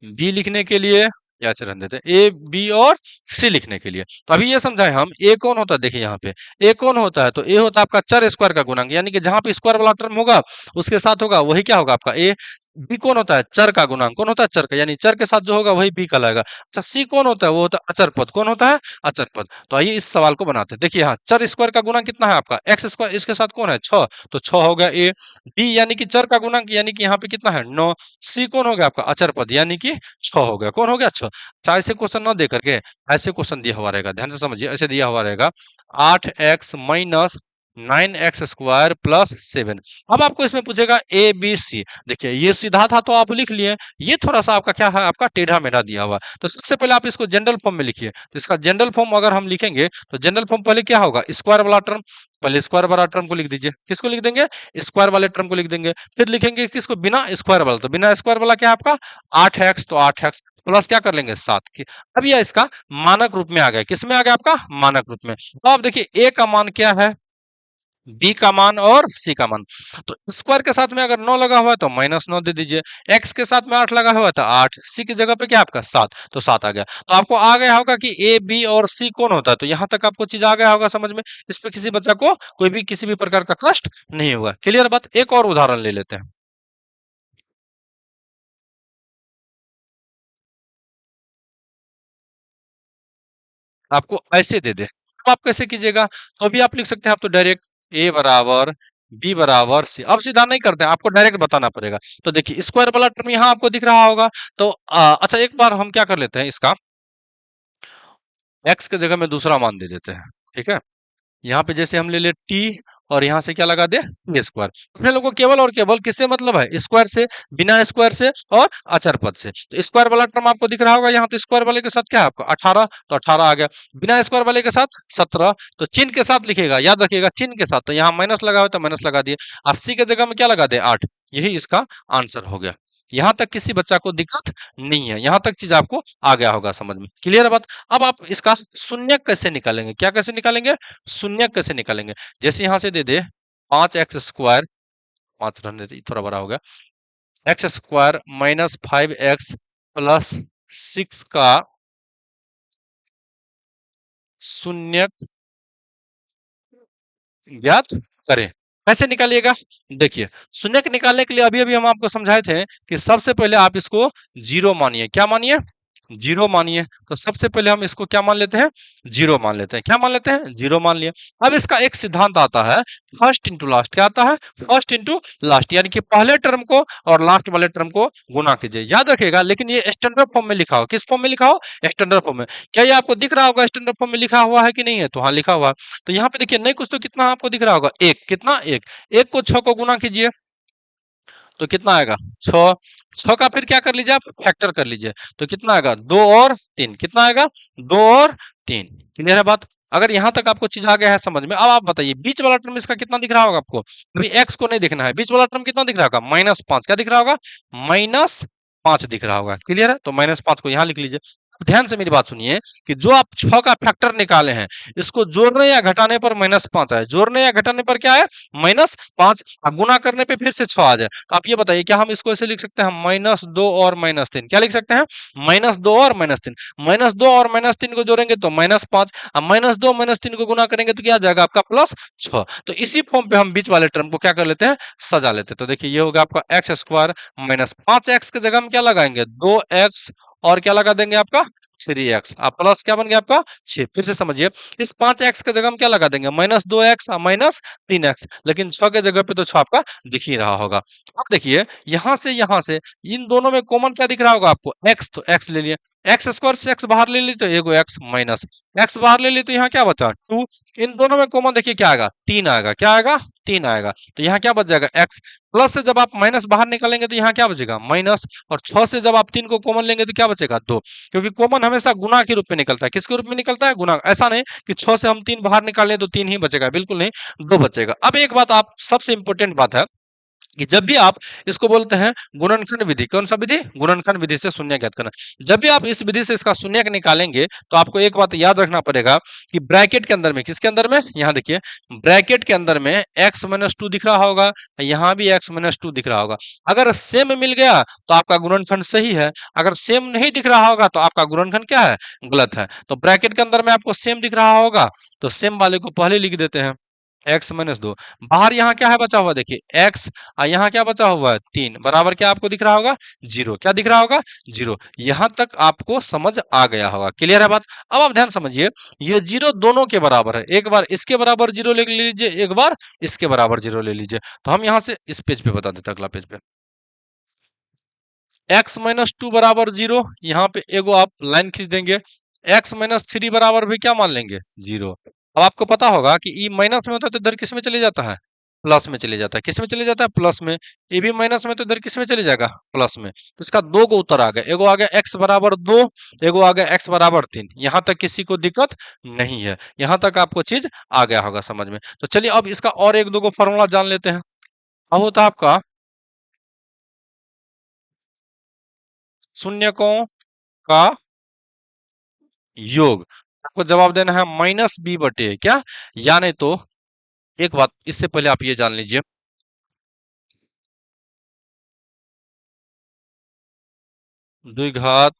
बी लिखने के लिए, या ऐसे रहने देते हैं, ए बी और सी लिखने के लिए। तो अभी ये समझाएं हम, ए कौन होता है, देखिए यहाँ पे ए कौन होता है, तो ए होता है आपका चर स्क्वायर का गुणांक, यानी कि जहां पे स्क्वायर वाला टर्म होगा उसके साथ होगा वही क्या होगा आपका ए। बी कौन होता है, चर का गुणांक। कौन होता है, चर का, यानी चर के साथ जो होगा वही बी कहलाएगा। अच्छा सी कौन होता है, वो होता है अचर पद। कौन होता है, अचर पद। तो आइए इस सवाल को बनाते हैं। देखिए यहाँ चर स्क्वायर का गुणांक कितना है आपका, एक्स स्क्वायर, इसके साथ कौन है, 6, तो 6 हो गया ए। बी यानी कि चर का गुणांक, यानी कि यहाँ पे कितना है, 9। सी कौन हो गया आपका, अचर पद, यानी कि 6 हो गया। कौन हो गया, 6। चाहे ऐसे क्वेश्चन ना दे करके ऐसे क्वेश्चन दिया हुआ रहेगा, ध्यान से समझिए। ऐसे दिया हुआ रहेगा 8x माइनस 9x² प्लस 7। अब आपको इसमें पूछेगा ए बी सी। देखिए ये सीधा था तो आप लिख लिए, ये थोड़ा सा आपका क्या है, आपका टेढ़ा मेढ़ा दिया हुआ। तो सबसे पहले आप इसको जनरल फॉर्म में लिखिए। तो इसका जनरल फॉर्म अगर हम लिखेंगे तो जनरल फॉर्म पहले क्या होगा, स्क्वायर वाला टर्म। पहले स्क्वायर वाला टर्म को लिख दीजिए। किसको लिख देंगे, स्क्वायर वाले टर्म को लिख देंगे। फिर लिखेंगे किसको, बिना स्क्वायर वाला। तो बिना स्क्वायर वाला क्या है आपका 8x, तो 8x प्लस क्या कर लेंगे 7 की। अब यह इसका मानक रूप में आ गया। किस में आ गया आपका, मानक रूप में। तो अब देखिए ए का मान क्या है, बी का मान और सी का मान। तो स्क्वायर के साथ में अगर 9 लगा हुआ है तो -9 दे दीजिए। एक्स के साथ में 8 लगा हुआ है तो 8, सी की जगह पे क्या आपका 7, तो 7 आ गया। तो आपको आ गया होगा कि ए बी और सी कौन होता है। तो यहां तक आपको चीज आ गया होगा समझ में। इस पे किसी बच्चा को कोई भी किसी भी प्रकार का कष्ट नहीं होगा। क्लियर बात। एक और उदाहरण ले लेते हैं। आपको ऐसे दे दे तो आप कैसे कीजिएगा, तो अभी आप लिख सकते हैं। आप तो डायरेक्ट ए बराबर बी बराबर सी। अब सीधा नहीं करते हैं, आपको डायरेक्ट बताना पड़ेगा। तो देखिए स्क्वायर वाला टर्म यहाँ आपको दिख रहा होगा। तो अच्छा एक बार हम क्या कर लेते हैं, इसका एक्स के जगह में दूसरा मान दे देते हैं, ठीक है। यहाँ पे जैसे हम ले ले टी, और यहाँ से क्या लगा दे, टी स्क्वायर। अपने लोग को केवल और केवल किससे मतलब है, स्क्वायर से, बिना स्क्वायर से और अचर पद से। तो स्क्वायर वाला टर्म आपको दिख रहा होगा यहाँ, तो स्क्वायर वाले के साथ क्या है आपका 18, तो 18 आ गया। बिना स्क्वायर वाले के साथ 17, तो चिन्ह के साथ लिखेगा, याद रखिएगा चिन्ह के साथ। तो यहाँ माइनस लगा हुआ तो माइनस लगा दिए, 80 के जगह में क्या लगा दे 8, यही इसका आंसर हो गया। यहाँ तक किसी बच्चा को दिक्कत नहीं है, यहाँ तक चीज आपको आ गया होगा समझ में, क्लियर है बात। अब आप इसका शून्यक कैसे निकालेंगे, क्या कैसे निकालेंगे, शून्यक कैसे निकालेंगे। जैसे यहां से दे दे 5x स्क्वायर, 5 रहने दे, थोड़ा बड़ा हो गया, x square minus 5x plus 6 का शून्यक ज्ञात करें। कैसे निकालिएगा, देखिए शून्यक निकालने के लिए अभी अभी हम आपको समझाए थे कि सबसे पहले आप इसको जीरो मानिए, क्या मानिए, जीरो मानिए। तो सबसे पहले हम इसको क्या मान लेते हैं, जीरो मान लेते हैं, क्या मान लेते हैं, जीरो मान लिए। अब इसका एक सिद्धांत आता है, फर्स्ट इंटू लास्ट, क्या आता है, फर्स्ट इंटू लास्ट, यानी कि पहले टर्म को और लास्ट वाले टर्म को गुना कीजिए, याद रखिएगा। लेकिन ये स्टैंडर्ड फॉर्म में लिखा हो, किस फॉर्म में लिखा हो, स्टैंडर्ड फॉर्म में। क्या ये आपको दिख रहा होगा स्टैंडर्ड फॉर्म में लिखा हुआ है कि नहीं है, तो हाँ लिखा हुआ है। तो यहाँ पे देखिए नहीं कुछ तो कितना आपको दिख रहा होगा, एक, कितना एक, एक को 6 को गुना कीजिए तो कितना आएगा, 6, 6 का फिर क्या कर लीजिए आप, फैक्टर कर लीजिए, तो कितना आएगा, 2 और 3, कितना आएगा, 2 और 3, क्लियर है बात। अगर यहां तक आपको चीज आ गया है समझ में, अब आप बताइए बीच वाला टर्म इसका कितना दिख रहा होगा आपको, अभी एक्स को नहीं देखना है, बीच वाला टर्म कितना दिख रहा होगा, -5, क्या दिख रहा होगा, -5 दिख रहा होगा, क्लियर है। तो -5 को यहां लिख लीजिए। ध्यान से मेरी बात सुनिए कि जो आप 6 का फैक्टर निकाले हैं, इसको जोड़ने या घटाने पर -5 आए, जोड़ने या घटाने पर क्या है, -5, गुना करने पे फिर से 6 आ जाए। तो आप ये बताइए क्या हम इसको ऐसे लिख सकते हैं, -2 और -3, क्या लिख सकते हैं, -2 और -3, -2 और -3 को जोड़ेंगे तो -5, अब -2 -3 को गुना करेंगे तो क्या आ जाएगा आपका +6। तो इसी फॉर्म पे हम बीच वाले टर्म को क्या कर लेते हैं, सजा लेते हैं। तो देखिए ये होगा आपका एक्स स्क्वायर -5x के जगह हम क्या लगाएंगे, 2x, और क्या लगा देंगे आपका 3x, आप प्लस क्या बन गया आपका 6। फिर से समझिए, इस 5x के जगह हम क्या लगा देंगे, -2x और -3x, लेकिन 6 के जगह पे तो 6 आपका दिख ही रहा होगा। अब देखिए यहां से इन दोनों में कॉमन क्या दिख रहा होगा आपको, x, तो x ले लिए, एक्स स्क्वायर से x बाहर ले ली तो एगो x माइनस x बाहर ले ली तो यहाँ क्या बचा 2, इन दोनों में कॉमन देखिए क्या आएगा, 3 आएगा, क्या आएगा, 3 आएगा। तो यहाँ क्या बच जाएगा x, प्लस से जब आप माइनस बाहर निकालेंगे तो यहाँ क्या बचेगा माइनस, और 6 से जब आप 3 को कॉमन लेंगे तो क्या बचेगा 2, क्योंकि कॉमन हमेशा गुना के रूप में निकलता है, किसके रूप में निकलता है, गुना। ऐसा नहीं कि 6 से हम 3 बाहर निकालें तो 3 ही बचेगा, बिल्कुल नहीं, 2 बचेगा। अब एक बात आप सबसे इंपॉर्टेंट बात है कि जब भी आप इसको बोलते हैं गुणनखंड विधि, कौन सा विधि, गुणनखंड विधि से शून्य ज्ञात करना, जब भी आप इस विधि से इसका शून्य निकालेंगे तो आपको एक बात याद रखना पड़ेगा कि ब्रैकेट के अंदर में, किसके अंदर में, यहाँ देखिए ब्रैकेट के अंदर में x-2 दिख रहा होगा, यहाँ भी x-2 दिख रहा होगा। अगर सेम मिल गया तो आपका गुणनखंड सही है, अगर सेम नहीं दिख रहा होगा तो आपका गुणनखंड क्या है, गलत है। तो ब्रैकेट के अंदर में आपको सेम दिख रहा होगा तो सेम वाले को पहले लिख देते हैं, x-2, बाहर यहाँ क्या है बचा हुआ, देखिए x, और यहाँ क्या बचा हुआ है 3, बराबर क्या आपको दिख रहा होगा 0, क्या दिख रहा होगा 0। यहाँ तक आपको समझ आ गया होगा, क्लियर है बात। अब आप ध्यान समझिए, ये 0 दोनों के बराबर है, एक बार इसके बराबर 0 ले लीजिए, एक बार इसके बराबर 0 ले लीजिए। तो हम यहाँ से इस पेज पे बता देते हैं, अगला पेज पे x-2 बराबर 0, यहाँ पे एगो आप लाइन खींच देंगे, x-3 बराबर भी क्या मान लेंगे 0। अब आपको पता होगा कि ई माइनस में होता है तो इधर किस में चले जाता है, प्लस में चले जाता है, किस में चले जाता है, प्लस में। ये भी माइनस में तो इधर किस में चले जाएगा, प्लस में। तो इसका दो को उत्तर आ गया, एगो आ गया x बराबर 2, एगो आ गया x बराबर 3। यहाँ तक किसी को दिक्कत नहीं है, यहाँ तक आपको चीज आ गया होगा समझ में। तो चलिए अब इसका और एक दो को फॉर्मूला जान लेते हैं। अब होता है आपका शून्यकों का योग, आपको जवाब देना है -b/, क्या, या नहीं तो एक बात इससे पहले आप ये जान लीजिए, द्विघात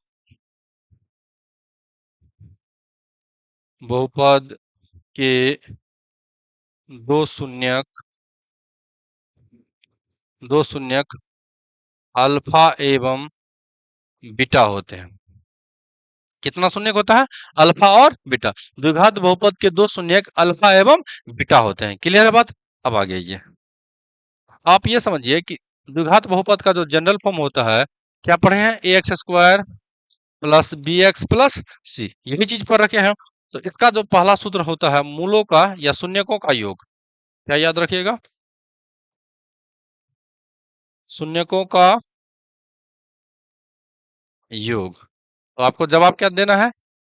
बहुपद के दो शून्यक अल्फा एवं बीटा होते हैं। कितना शून्यक होता है, अल्फा और बीटा। द्विघात बहुपद के दो शून्यक अल्फा एवं बीटा होते हैं, क्लियर है बात। अब आ गया ये, आप ये समझिए कि द्विघात बहुपद का जो जनरल फॉर्म होता है, क्या पढ़े हैं, ax square plus bx plus c, यही चीज पर रखे हैं। तो इसका जो पहला सूत्र होता है मूलों का या शून्यकों का योग, क्या याद रखिएगा, शून्यकों का योग। तो आपको जवाब क्या देना है,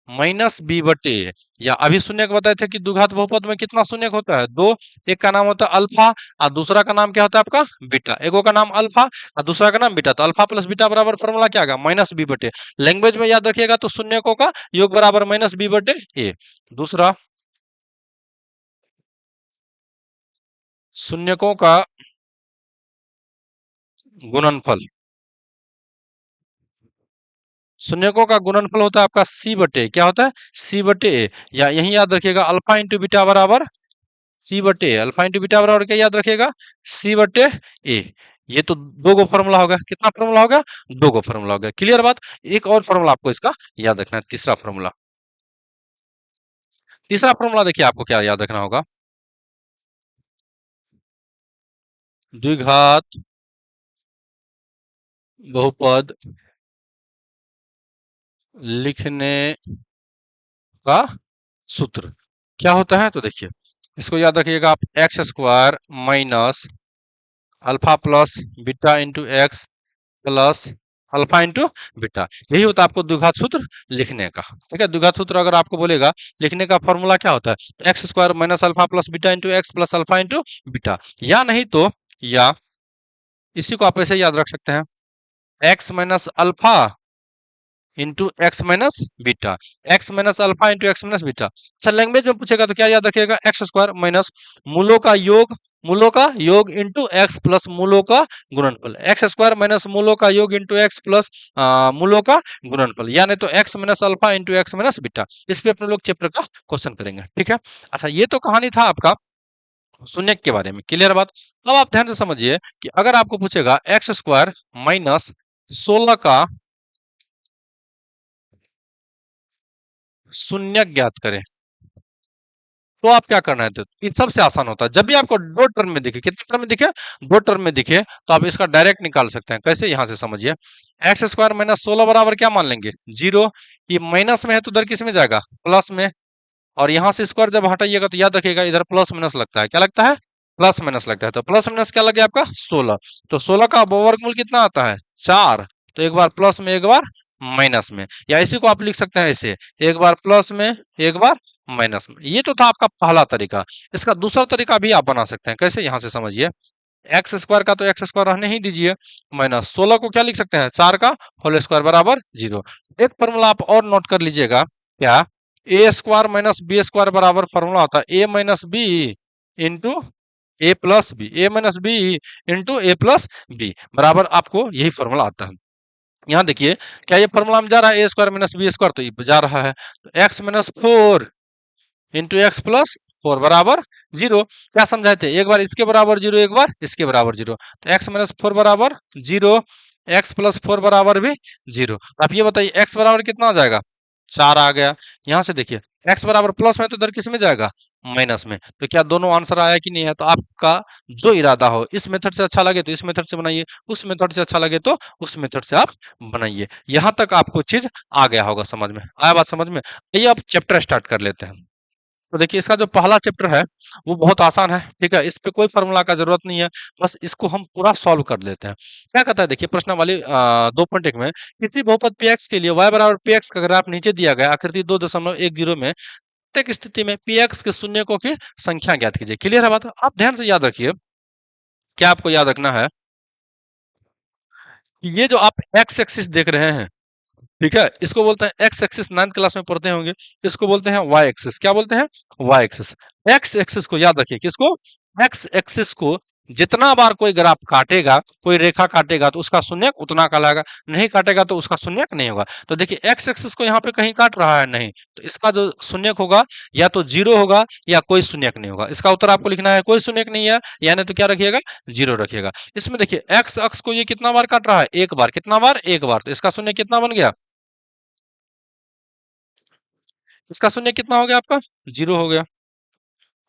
माइनस बी बटे ए। या अभी शून्य बताए थे कि द्विघात बहुपद में कितना शून्य होता है, दो। एक का नाम होता है अल्फा और दूसरा का नाम क्या होता है आपका बीटा। एगो का नाम अल्फा और दूसरा का नाम बीटा, तो अल्फा प्लस बीटा बराबर फॉर्मूला क्या आएगा, माइनस बी बटे। लैंग्वेज में याद रखिएगा तो शून्यकों का योग बराबर माइनस बी बटे ए। दूसरा, शून्यकों का गुणनफल, शून्यकों का गुणनफल होता है आपका सी बटे, क्या होता है, सी बटे ए। या यही याद रखिएगा अल्फा इंटू बीटा बराबर सी बटे ए। अल्फा इंटू बीटा बराबर क्या याद रखिएगा, सी बटे ए। ये तो दो गो फॉर्मूला होगा, कितना फॉर्मूला होगा, दो गो फॉर्मूला होगा। क्लियर बात। एक और फॉर्मूला आपको इसका याद रखना है, तीसरा फॉर्मूला। तीसरा फॉर्मूला देखिए आपको क्या याद रखना होगा, द्विघात बहुपद लिखने का सूत्र क्या होता है। तो देखिए इसको याद रखिएगा आप, x square minus alpha plus beta into x plus alpha into beta, यही होता है आपको द्विघात सूत्र लिखने का। ठीक है, द्विघात सूत्र अगर आपको बोलेगा लिखने का फॉर्मूला क्या होता है, X square minus alpha plus beta into x plus alpha into beta. या नहीं तो, या इसी को आप ऐसे याद रख सकते हैं, x minus alpha into x minus beta, x minus alpha into x minus beta. अच्छा, लैंग्वेज में पूछेगा तो क्या याद रखिएगा, एक्स स्क्वायर माइनस मूलों का योग, मूलों का योग इंटू एक्स प्लस मूलों का गुणनफल, एक्स स्क्वायर माइनस मूलों का योग इंटू एक्स प्लस मूलों का गुणनफल। यानी तो x minus alpha into x minus beta. इस पे अपने लोग चैप्टर का क्वेश्चन करेंगे। ठीक है, अच्छा ये तो कहानी था आपका शून्य के बारे में। क्लियर बात। अब आप ध्यान से समझिए कि अगर आपको पूछेगा एक्स स्क्वायर माइनस 16 का शून्य ज्ञात करें, तो आप क्या करना है, तो ये सबसे आसान होता है। जब भी आपको दो टर्म में दिखे, कितने टर्म में दिखे, दो टर्म में दिखे, तो आप इसका डायरेक्ट निकाल सकते हैं। कैसे, यहां से समझिए, एक्स स्क्वायर माइनस 16 बराबर क्या मान लेंगे, जीरो। ये माइनस में है तो उधर किस में जाएगा, प्लस में। और यहां से स्क्वायर जब हटाइएगा तो याद रखिएगा इधर प्लस माइनस लगता है, क्या लगता है, प्लस माइनस लगता है। तो प्लस माइनस क्या लगे आपका 16। तो 16 का वर्गमूल कितना आता है, 4। तो एक बार प्लस में एक बार माइनस में, या इसी को आप लिख सकते हैं ऐसे, एक बार प्लस में एक बार माइनस में। ये तो था आपका पहला तरीका। इसका दूसरा तरीका भी आप बना सकते हैं। कैसे, यहां से समझिए, एक्स स्क्वायर का तो एक्स स्क्वायर रहने ही दीजिए, माइनस 16 को क्या लिख सकते हैं, 4 का होल स्क्वायर बराबर 0। एक फॉर्मूला आप और नोट कर लीजिएगा, क्या, ए स्क्वायर माइनस बी स्क्वायर बराबर फॉर्मूला होता है ए माइनस बी इंटू ए प्लस बी, ए माइनस बी इंटू ए प्लस बी बराबर आपको यही फॉर्मूला आता है। यहाँ देखिए, क्या ये फॉर्मूला में जा रहा है ए स्क्वायर माइनस बी स्क्वायर, तो ये जा रहा है। तो x minus 4 into x plus 4 बराबर 0। क्या समझाए थे, एक बार इसके बराबर 0 एक बार इसके बराबर 0। तो एक्स माइनस 4 बराबर 0, एक्स प्लस 4 बराबर भी 0। आप ये बताइए एक्स बराबर कितना हो जाएगा, 4 आ गया। यहाँ से देखिए एक्स बराबर प्लस में तो इधर किस में जाएगा, माइनस में। तो क्या दोनों आंसर आया कि नहीं है। तो आपका जो इरादा हो, इस मेथड से अच्छा लगे तो इस मेथड से बनाइए, उस मेथड से अच्छा लगे तो उस मेथड से आप बनाइए। यहाँ तक आपको चीज आ गया होगा समझ में, आया बात समझ में। आइए अब चैप्टर स्टार्ट कर लेते हैं। तो देखिए इसका जो पहला चैप्टर है वो बहुत आसान है। ठीक है, इस पे कोई फॉर्मूला का जरूरत नहीं है, बस इसको हम पूरा सॉल्व कर लेते हैं। क्या कहता है, देखिए प्रश्न वाली 2.1 में, किसी बहुपद px के लिए y बराबर px का ग्राफ नीचे दिया गया आकृति 2.10 में, प्रत्येक स्थिति में px के शून्यकों की संख्या ज्ञात कीजिए। क्लियर है बात। आप ध्यान से याद रखिए, क्या आपको याद रखना है कि ये जो आप एक्स एक्सिस देख रहे हैं, ठीक है, इसको बोलते हैं एक्स एक्सिस, 9th क्लास में पढ़ते होंगे। इसको बोलते हैं वाई एक्सिस। क्या बोलते हैं, वाई एक्सिस। एक्स एक्सिस को याद रखिए, किसको, एक्स एक्सिस को जितना बार कोई ग्राफ काटेगा, कोई रेखा काटेगा तो उसका शून्यक उतना कहलाएगा, नहीं काटेगा तो उसका शून्यक नहीं होगा। तो देखिए एक्स एक्सिस को यहाँ पे कहीं काट रहा है नहीं, तो इसका जो शून्यक होगा या तो 0 होगा या कोई शून्यक नहीं होगा। इसका उत्तर आपको लिखना है कोई शून्यक नहीं है, यानी तो क्या रखिएगा, 0 रखिएगा। इसमें देखिए एक्स अक्ष को ये कितना बार काट रहा है, एक बार। कितना बार, एक बार। तो इसका शून्य कितना बन गया, इसका शून्य कितना हो गया आपका, 0 हो गया।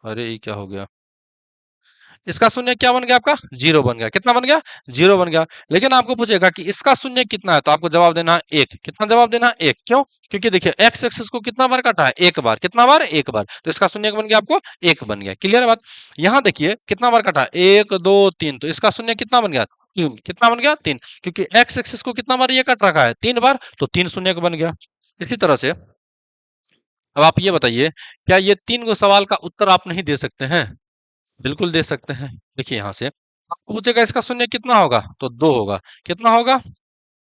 अरे ये क्या हो गया, इसका शून्य क्या बन गया आपका? जीरो बन गया। कितना बन गया? जीरो बन गया। लेकिन आपको पूछेगा कि इसका शून्य कितना है, तो आपको जवाब देना है एक। कितना जवाब देना है? एक। क्यों? क्योंकि देखिए एक्स एक्सिस को कितना बार काटा है? एक बार। कितना बार? एक बार। तो इसका शून्य बन गया आपको एक बन गया। क्लियर है बात? यहाँ देखिए कितना बार काटा है? एक दो तीन, तो इसका शून्य कितना बन गया? तीन। कितना बन गया? तीन। क्योंकि एक्स एक्सिस को कितना बार ये काट रखा है? तीन बार, तो तीन शून्य बन गया। इसी तरह से अब आप ये बताइए, क्या ये तीन गो सवाल का उत्तर आप नहीं दे सकते हैं? बिल्कुल दे सकते हैं। देखिए यहाँ से आपको पूछेगा इसका शून्य कितना होगा, तो दो होगा। कितना होगा?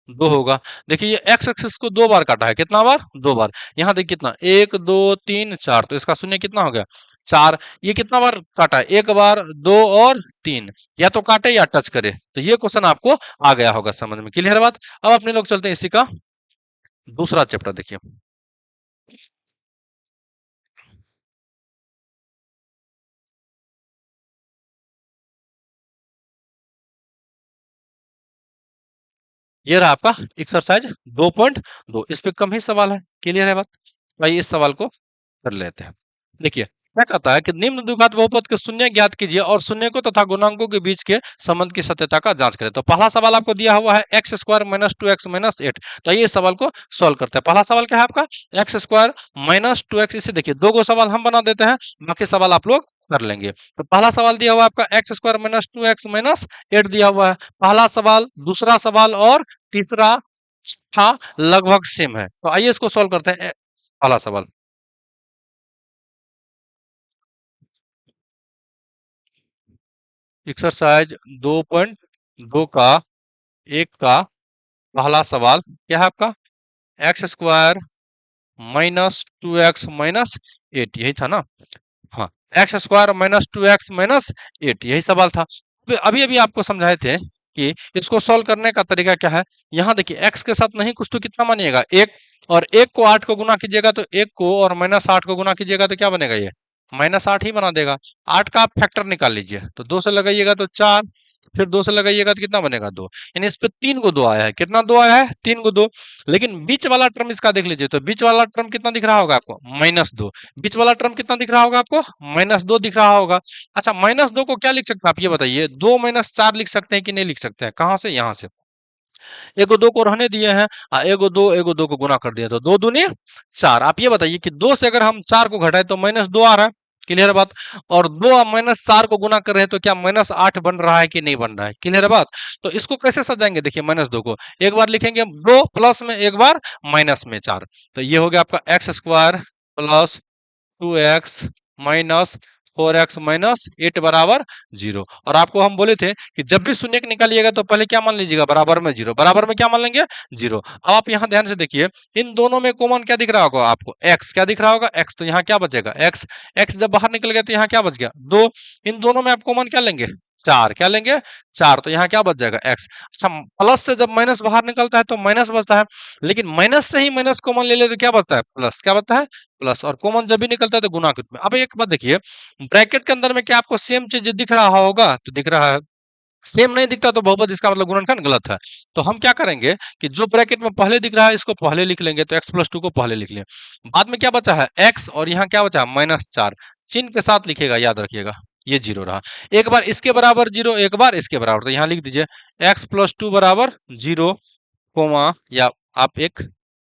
दो होगा। देखिए ये एक्स एक्सिस को दो बार काटा है। कितना बार? दो बार। यहाँ देखिए कितना, एक दो तीन चार, तो इसका शून्य कितना हो गया? चार। ये कितना बार काटा है? एक बार, दो और तीन। या तो काटे या टच करे। तो ये क्वेश्चन आपको आ गया होगा समझ में। क्लियर है बात? अब अपने लोग चलते हैं इसी का दूसरा चैप्टर। देखिए ये रहा आपका एक्सरसाइज 2.2। इस पे कम ही सवाल है। क्लियर है बात? भाई इस सवाल को कर लेते हैं। देखिए क्या कहता है कि निम्न द्विघात बहुपद के शून्य ज्ञात कीजिए और शून्य को तथा गुणांकों के बीच के संबंध की सत्यता का जांच करें। तो पहला सवाल आपको दिया हुआ है X square minus two X minus eight. तो ये सवाल को सॉल्व करते हैं। पहला सवाल क्या है आपका? X square minus two x. इसे देखिए दो गो सवाल हम बना देते हैं, बाकी सवाल आप लोग कर लेंगे। तो पहला सवाल दिया हुआ है आपका X square minus two X minus eight दिया हुआ है। पहला सवाल, दूसरा सवाल और तीसरा था लगभग सेम है। तो आइए इसको सॉल्व करते हैं। पहला सवाल एक्सरसाइज 2.2 का एक का पहला सवाल क्या है आपका? X square minus two X minus eight, यही था ना? हाँ, X square minus two X minus eight, यही सवाल था। अभी अभी आपको समझाए थे कि इसको सॉल्व करने का तरीका क्या है। यहाँ देखिए एक्स के साथ नहीं कुछ तो कितना मानिएगा? एक। और एक को आठ को गुना कीजिएगा तो एक को, और माइनस आठ को गुना कीजिएगा तो क्या बनेगा? ये माइनस आठ ही बना देगा। आठ का आप फैक्टर निकाल लीजिए, तो दो से लगाइएगा तो चार, फिर दो से लगाइएगा तो कितना बनेगा? दो। यानी इस पे तीन को दो आया है। कितना दो आया है? तीन को दो। लेकिन बीच वाला टर्म इसका देख लीजिए, तो बीच वाला टर्म कितना दिख रहा होगा आपको? माइनस दो। बीच वाला टर्म कितना दिख रहा होगा आपको? माइनस दो दिख रहा होगा। अच्छा माइनस दो को क्या लिख सकते हैं आप ये बताइए? दो माइनस चार लिख सकते हैं कि नहीं लिख सकते हैं? कहाँ से? यहाँ से। एगो दो को रहने दिए हैं, एगो दो को गुना कर दिया, तो दो दूनी चार। आप ये बताइए कि दो से अगर हम चार को घटाए तो माइनस दो आ रहा है। क्लियर है बात? और दो माइनस चार को गुना कर रहे हैं तो क्या माइनस आठ बन रहा है कि नहीं बन रहा है? क्लियर है बात? तो इसको कैसे सजाएंगे? देखिए माइनस दो को एक बार लिखेंगे दो प्लस में, एक बार माइनस में चार। तो ये हो गया आपका X square plus two X minus four X minus eight बराबर जीरो। और आपको हम बोले थे कि जब भी शून्य निकालिएगा तो पहले क्या मान लीजिएगा? बराबर में जीरो। बराबर में क्या मान लेंगे? जीरो। अब आप यहाँ ध्यान से देखिए, इन दोनों में कॉमन क्या दिख रहा होगा आपको? एक्स। क्या दिख रहा होगा? एक्स। तो यहाँ क्या बचेगा? एक्स। एक्स जब बाहर निकल गया तो यहाँ क्या बच गया? दो। इन दोनों में आप कॉमन क्या लेंगे? चार। क्या लेंगे? चार। तो यहाँ क्या बच जाएगा? एक्स। अच्छा प्लस से जब माइनस बाहर निकलता है तो माइनस बचता है, लेकिन माइनस से ही माइनस कॉमन ले ले तो क्या बचता है? प्लस। क्या बचता है? प्लस। और कॉमन जब भी निकलता है तो गुना के रूप में। अब एक बात देखिए, ब्रैकेट के अंदर में क्या आपको सेम चीज दिख रहा होगा? तो दिख रहा है। सेम नहीं दिखता तो बहुपद, इसका मतलब गुणनखंड गलत है। तो हम क्या करेंगे कि जो ब्रैकेट में पहले दिख रहा है इसको पहले लिख लेंगे, तो एक्स प्लस टू को पहले लिख लें। बाद में क्या बचा है? एक्स, और यहाँ क्या बचा? माइनस चार। चिन्ह के साथ लिखेगा, याद रखिएगा। ये जीरो रहा। एक बार इसके बराबर जीरो, एक बार इसके बराबर, तो यहाँ लिख दीजिए एक्स प्लस टू बराबर जीरो, कोमा, या आप एक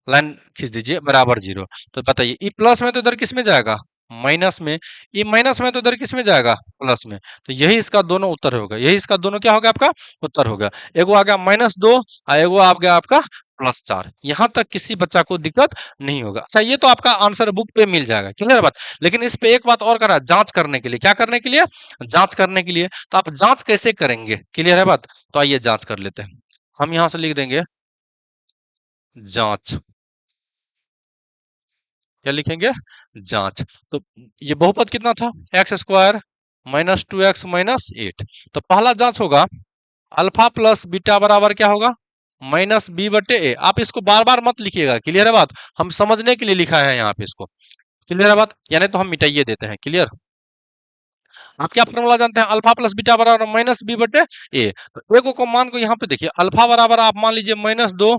लाइन खींच दीजिए बराबर जीरो। तो बताइए ई प्लस में तो इधर किस में जाएगा? माइनस में। ई माइनस में तो इधर किस में जाएगा? प्लस में। तो यही इसका दोनों उत्तर होगा। यही इसका दोनों क्या होगा आपका? उत्तर होगा। एगो आ गया माइनस दो, और एगो आ गया आपका प्लस चार। यहां तक किसी बच्चा को दिक्कत नहीं होगा। अच्छा ये तो आपका आंसर बुक पे मिल जाएगा। क्लियर बात? लेकिन इस पे एक बात और करा, जांच करने के लिए। क्या करने के लिए? जांच करने के लिए। तो आप जांच कैसे करेंगे? क्लियर है बात? तो आइए जांच कर लेते हैं। हम यहां से लिख देंगे जांच। क्या लिखेंगे? जांच। तो ये बहुपद कितना था? X square minus two X minus eight. तो पहला जांच होगा अल्फा प्लस बीटा बराबर क्या होगा? माइनस बी बटे ए। आप इसको बार बार मत लिखिएगा। क्लियर है बात? हम समझने के लिए लिखा है यहाँ पे इसको। क्लियर है बात? यानी तो हम मिटाइए देते हैं। क्लियर? आप क्या फॉर्मूला जानते हैं? अल्फा प्लस बीटा बराबर माइनस बी बटे ए। तो ए को मान को यहाँ पे देखिए, अल्फा बराबर आप मान लीजिए माइनस दो,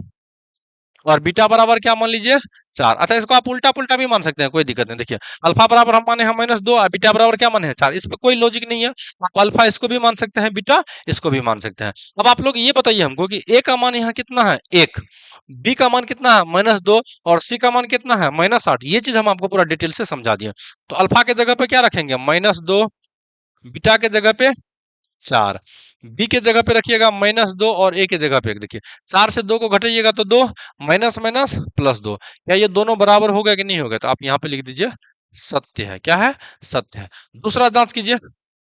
और बीटा बराबर क्या मान लीजिए 4। अच्छा, इसको आप उल्टा पुल्टा भी मान सकते हैं, कोई दिक्कत नहीं। देखिए अल्फा बराबर हम माने हैं -2 और बीटा बराबर क्या माने हैं 4, इस पे कोई लॉजिक नहीं है। आप अल्फा इसको भी मान सकते हैं, बीटा इसको भी मान सकते हैं। अब आप लोग ये बताइए हमको कि ए का मान यहाँ कितना है 1, बी का मान कितना है -2 और सी का मान कितना है -8। ये चीज हम आपको पूरा डिटेल से समझा दिए। तो अल्फा के जगह पे क्या रखेंगे -2, बीटा के जगह पे 4, बी के जगह पे रखिएगा -2 और ए के जगह पे 1। देखिए 4 से 2 को घटाइएगा तो 2, माइनस माइनस प्लस 2। क्या ये दोनों बराबर हो गए कि नहीं हो गए? तो आप यहाँ पे लिख दीजिए सत्य है। क्या है? सत्य है। दूसरा जांच कीजिए,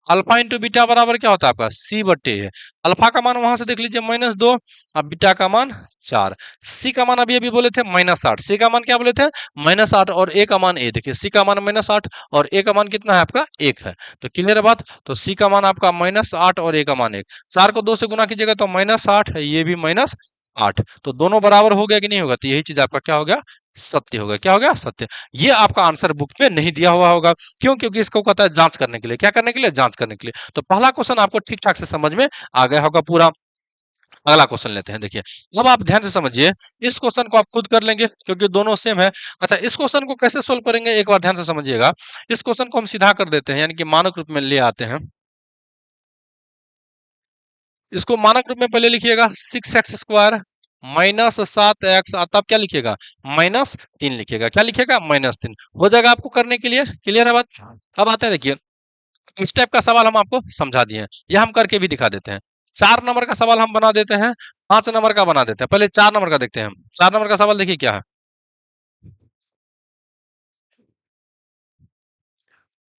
अल्फा इंटू बीटा बराबर क्या होता है आपका सी बटे है। अल्फा का मान वहां से देख लीजिए -2 और बीटा का मान 4। सी का मान अभी अभी बोले थे -8, सी का मान क्या बोले थे -8 और ए का मान ए। देखिए सी का मान -8 और ए का मान कितना है आपका 1 है। तो क्लियर है बात। तो सी का मान आपका -8 और ए का मान 1। 4 को 2 से गुना कीजिएगा तो -8 है, ये भी -8। तो दोनों बराबर हो गया कि नहीं होगा? तो यही चीज आपका क्या हो गया? सत्य हो गया। क्या हो गया? सत्य। ये आपका आंसर बुक में नहीं दिया हुआ होगा। क्यों? क्योंकि इसको कहता है जांच करने के लिए। क्या करने के लिए? जांच करने के लिए। तो पहला क्वेश्चन आपको ठीक ठाक से समझ में आ गया होगा पूरा। अगला क्वेश्चन लेते हैं। देखिए अब आप ध्यान से समझिए, इस क्वेश्चन को आप खुद कर लेंगे क्योंकि दोनों सेम है। अच्छा, इस क्वेश्चन को कैसे सोल्व करेंगे एक बार ध्यान से समझिएगा। इस क्वेश्चन को हम सीधा कर देते हैं, यानी कि मानक रूप में ले आते हैं। इसको मानक रूप में पहले लिखिएगा 6x² -7x, तब क्या लिखिएगा -3 लिखिएगा। क्या लिखिएगा? -3 हो जाएगा आपको करने के लिए। क्लियर है बात। अब आते हैं, देखिए इस टाइप का सवाल हम आपको समझा दिए हैं, यह हम करके भी दिखा देते हैं। 4 नंबर का सवाल हम बना देते हैं, 5 नंबर का बना देते हैं। पहले 4 नंबर का देखते हैं हम। 4 नंबर का सवाल देखिए क्या है।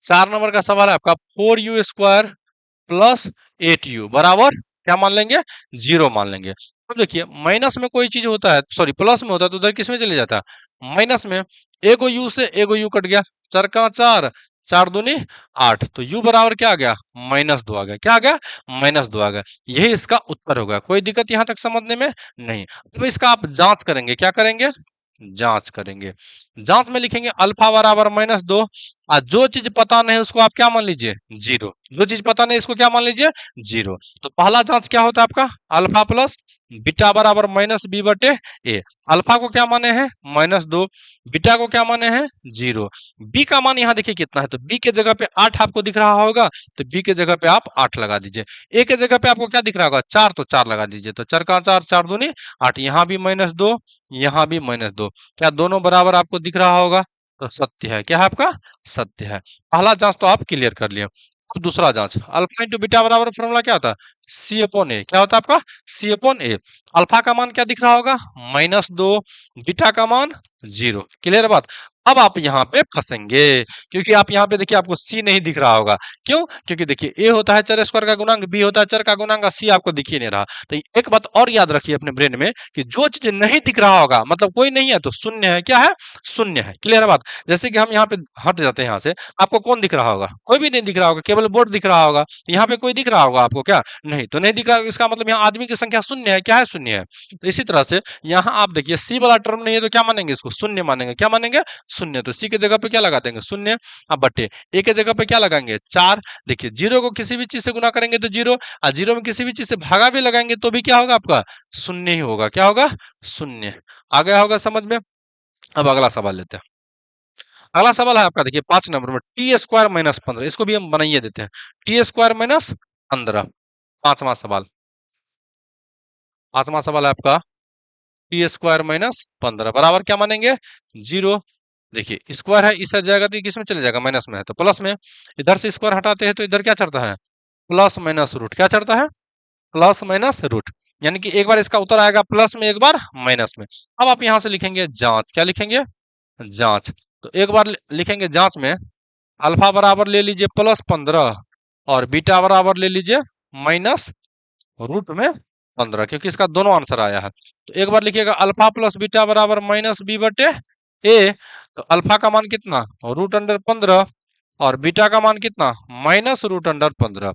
4 नंबर का सवाल है आपका 4u² प्लस 8u बराबर क्या मान लेंगे? 0 मान लेंगे। अब देखिए माइनस में कोई चीज होता है, सॉरी प्लस में होता है तो उधर किस में चले जाता है? माइनस में। एगो यू से एगो यू कट गया, 4 का 4, 4 दूनी 8, तो u बराबर क्या आ गया? -2 आ गया। क्या आ गया? -2 आ गया। यही इसका उत्तर होगा। कोई दिक्कत यहाँ तक समझने में नहीं। तो इसका आप जांच करेंगे। क्या करेंगे? जांच करेंगे। जांच में लिखेंगे अल्फा बराबर -2 और जो चीज पता नहीं उसको आप क्या मान लीजिए? 0। जो चीज पता नहीं इसको क्या मान लीजिए? 0। तो पहला जांच क्या होता है आपका? अल्फा प्लस बीटा बराबर -b बटे ए। अल्फा को क्या माने हैं? -2, बीटा को क्या माने हैं? 0। बी का मान यहाँ देखिए कितना है, तो बी के जगह पे 8 आपको दिख रहा होगा, तो बी के जगह पे आप 8 लगा दीजिए। ए के जगह पे आपको क्या दिख रहा होगा? 4, तो 4 लगा दीजिए। तो 4 का 4, 4 दूनी 8, यहाँ भी -2, यहाँ भी -2। क्या दोनों बराबर आपको दिख रहा होगा? तो सत्य है। क्या है आपका? सत्य है। पहला जांच तो आप क्लियर कर लिए। अब दूसरा जांच, अल्फा इंटू बीटा बराबर फॉर्मूला क्या होता है? सी अपॉन ए। क्या होता है आपका? सी अपॉन ए। अल्फा का मान क्या दिख रहा होगा? -2, बीटा का मान 0। क्लियर है बात। अब आप यहाँ पे फंसेंगे क्योंकि आप यहाँ पे देखिए आपको सी नहीं दिख रहा होगा। क्यों? क्योंकि देखिए ए होता है चर स्क्वायर का गुणांक, बी होता है चर का गुणांक, सी आपको दिख ही नहीं रहा। तो एक बात और याद रखिए अपने ब्रेन में कि जो चीज नहीं दिख रहा होगा मतलब कोई नहीं है तो शून्य है। क्या है? शून्य है। क्लियर है बात। जैसे कि हम यहाँ पे हट जाते हैं यहाँ से, आपको कौन दिख रहा होगा? कोई भी नहीं दिख रहा होगा, केवल बोर्ड दिख रहा होगा। यहाँ पे कोई दिख रहा होगा आपको क्या? नहीं। तो नहीं दिख रहा, इसका मतलब यहाँ आदमी की संख्या शून्य है। क्या है? शून्य है। तो इसी तरह से यहाँ आप देखिए सी वाला टर्म नहीं है तो क्या मानेंगे? इसको शून्य मानेंगे। क्या मानेंगे? शून्य। तो सी के जगह पे क्या लगा देंगे? शून्य। अब बटे ए के जगह पे क्या लगाएंगे? 4। देखिए 0 को किसी भी चीज से गुना करेंगे तो 0, और 0 में किसी भी चीज से भागा भी लगाएंगे तो भी क्या होगा आपका? शून्य ही होगा। क्या होगा? शून्य। आ गया होगा समझ में। अब अगला सवाल लेते हैं। अगला सवाल है आपका, देखिए 5 नंबर में t² - 15। इसको भी हम बनाइए देते हैं। t² - 15, पांचवा सवाल। पांचवा सवाल है आपका t² - 15 बराबर क्या मानेंगे? 0। देखिए स्क्वायर है, इस साइड जाएगा तो ये किस में चले जाएगा? माइनस में है तो प्लस में। इधर से स्क्वायर हटाते हैं तो इधर क्या चढ़ता है? Plus minus root. क्या चढ़ता है? Plus minus root. यानी कि एक बार इसका उत्तर आएगा प्लस में, एक बार माइनस में। अब आप यहां से लिखेंगे जांच। क्या लिखेंगे? जांच। तो एक बार लिखेंगे जांच में अल्फा बराबर ले लीजिए +15 और बीटा बराबर ले लीजिए -√में 15, क्योंकि इसका दोनों आंसर आया है। तो एक बार लिखिएगा अल्फा प्लस बीटा बराबर -b बटे ए। तो अल्फा का मान कितना? √15 और बीटा का मान कितना? -√15।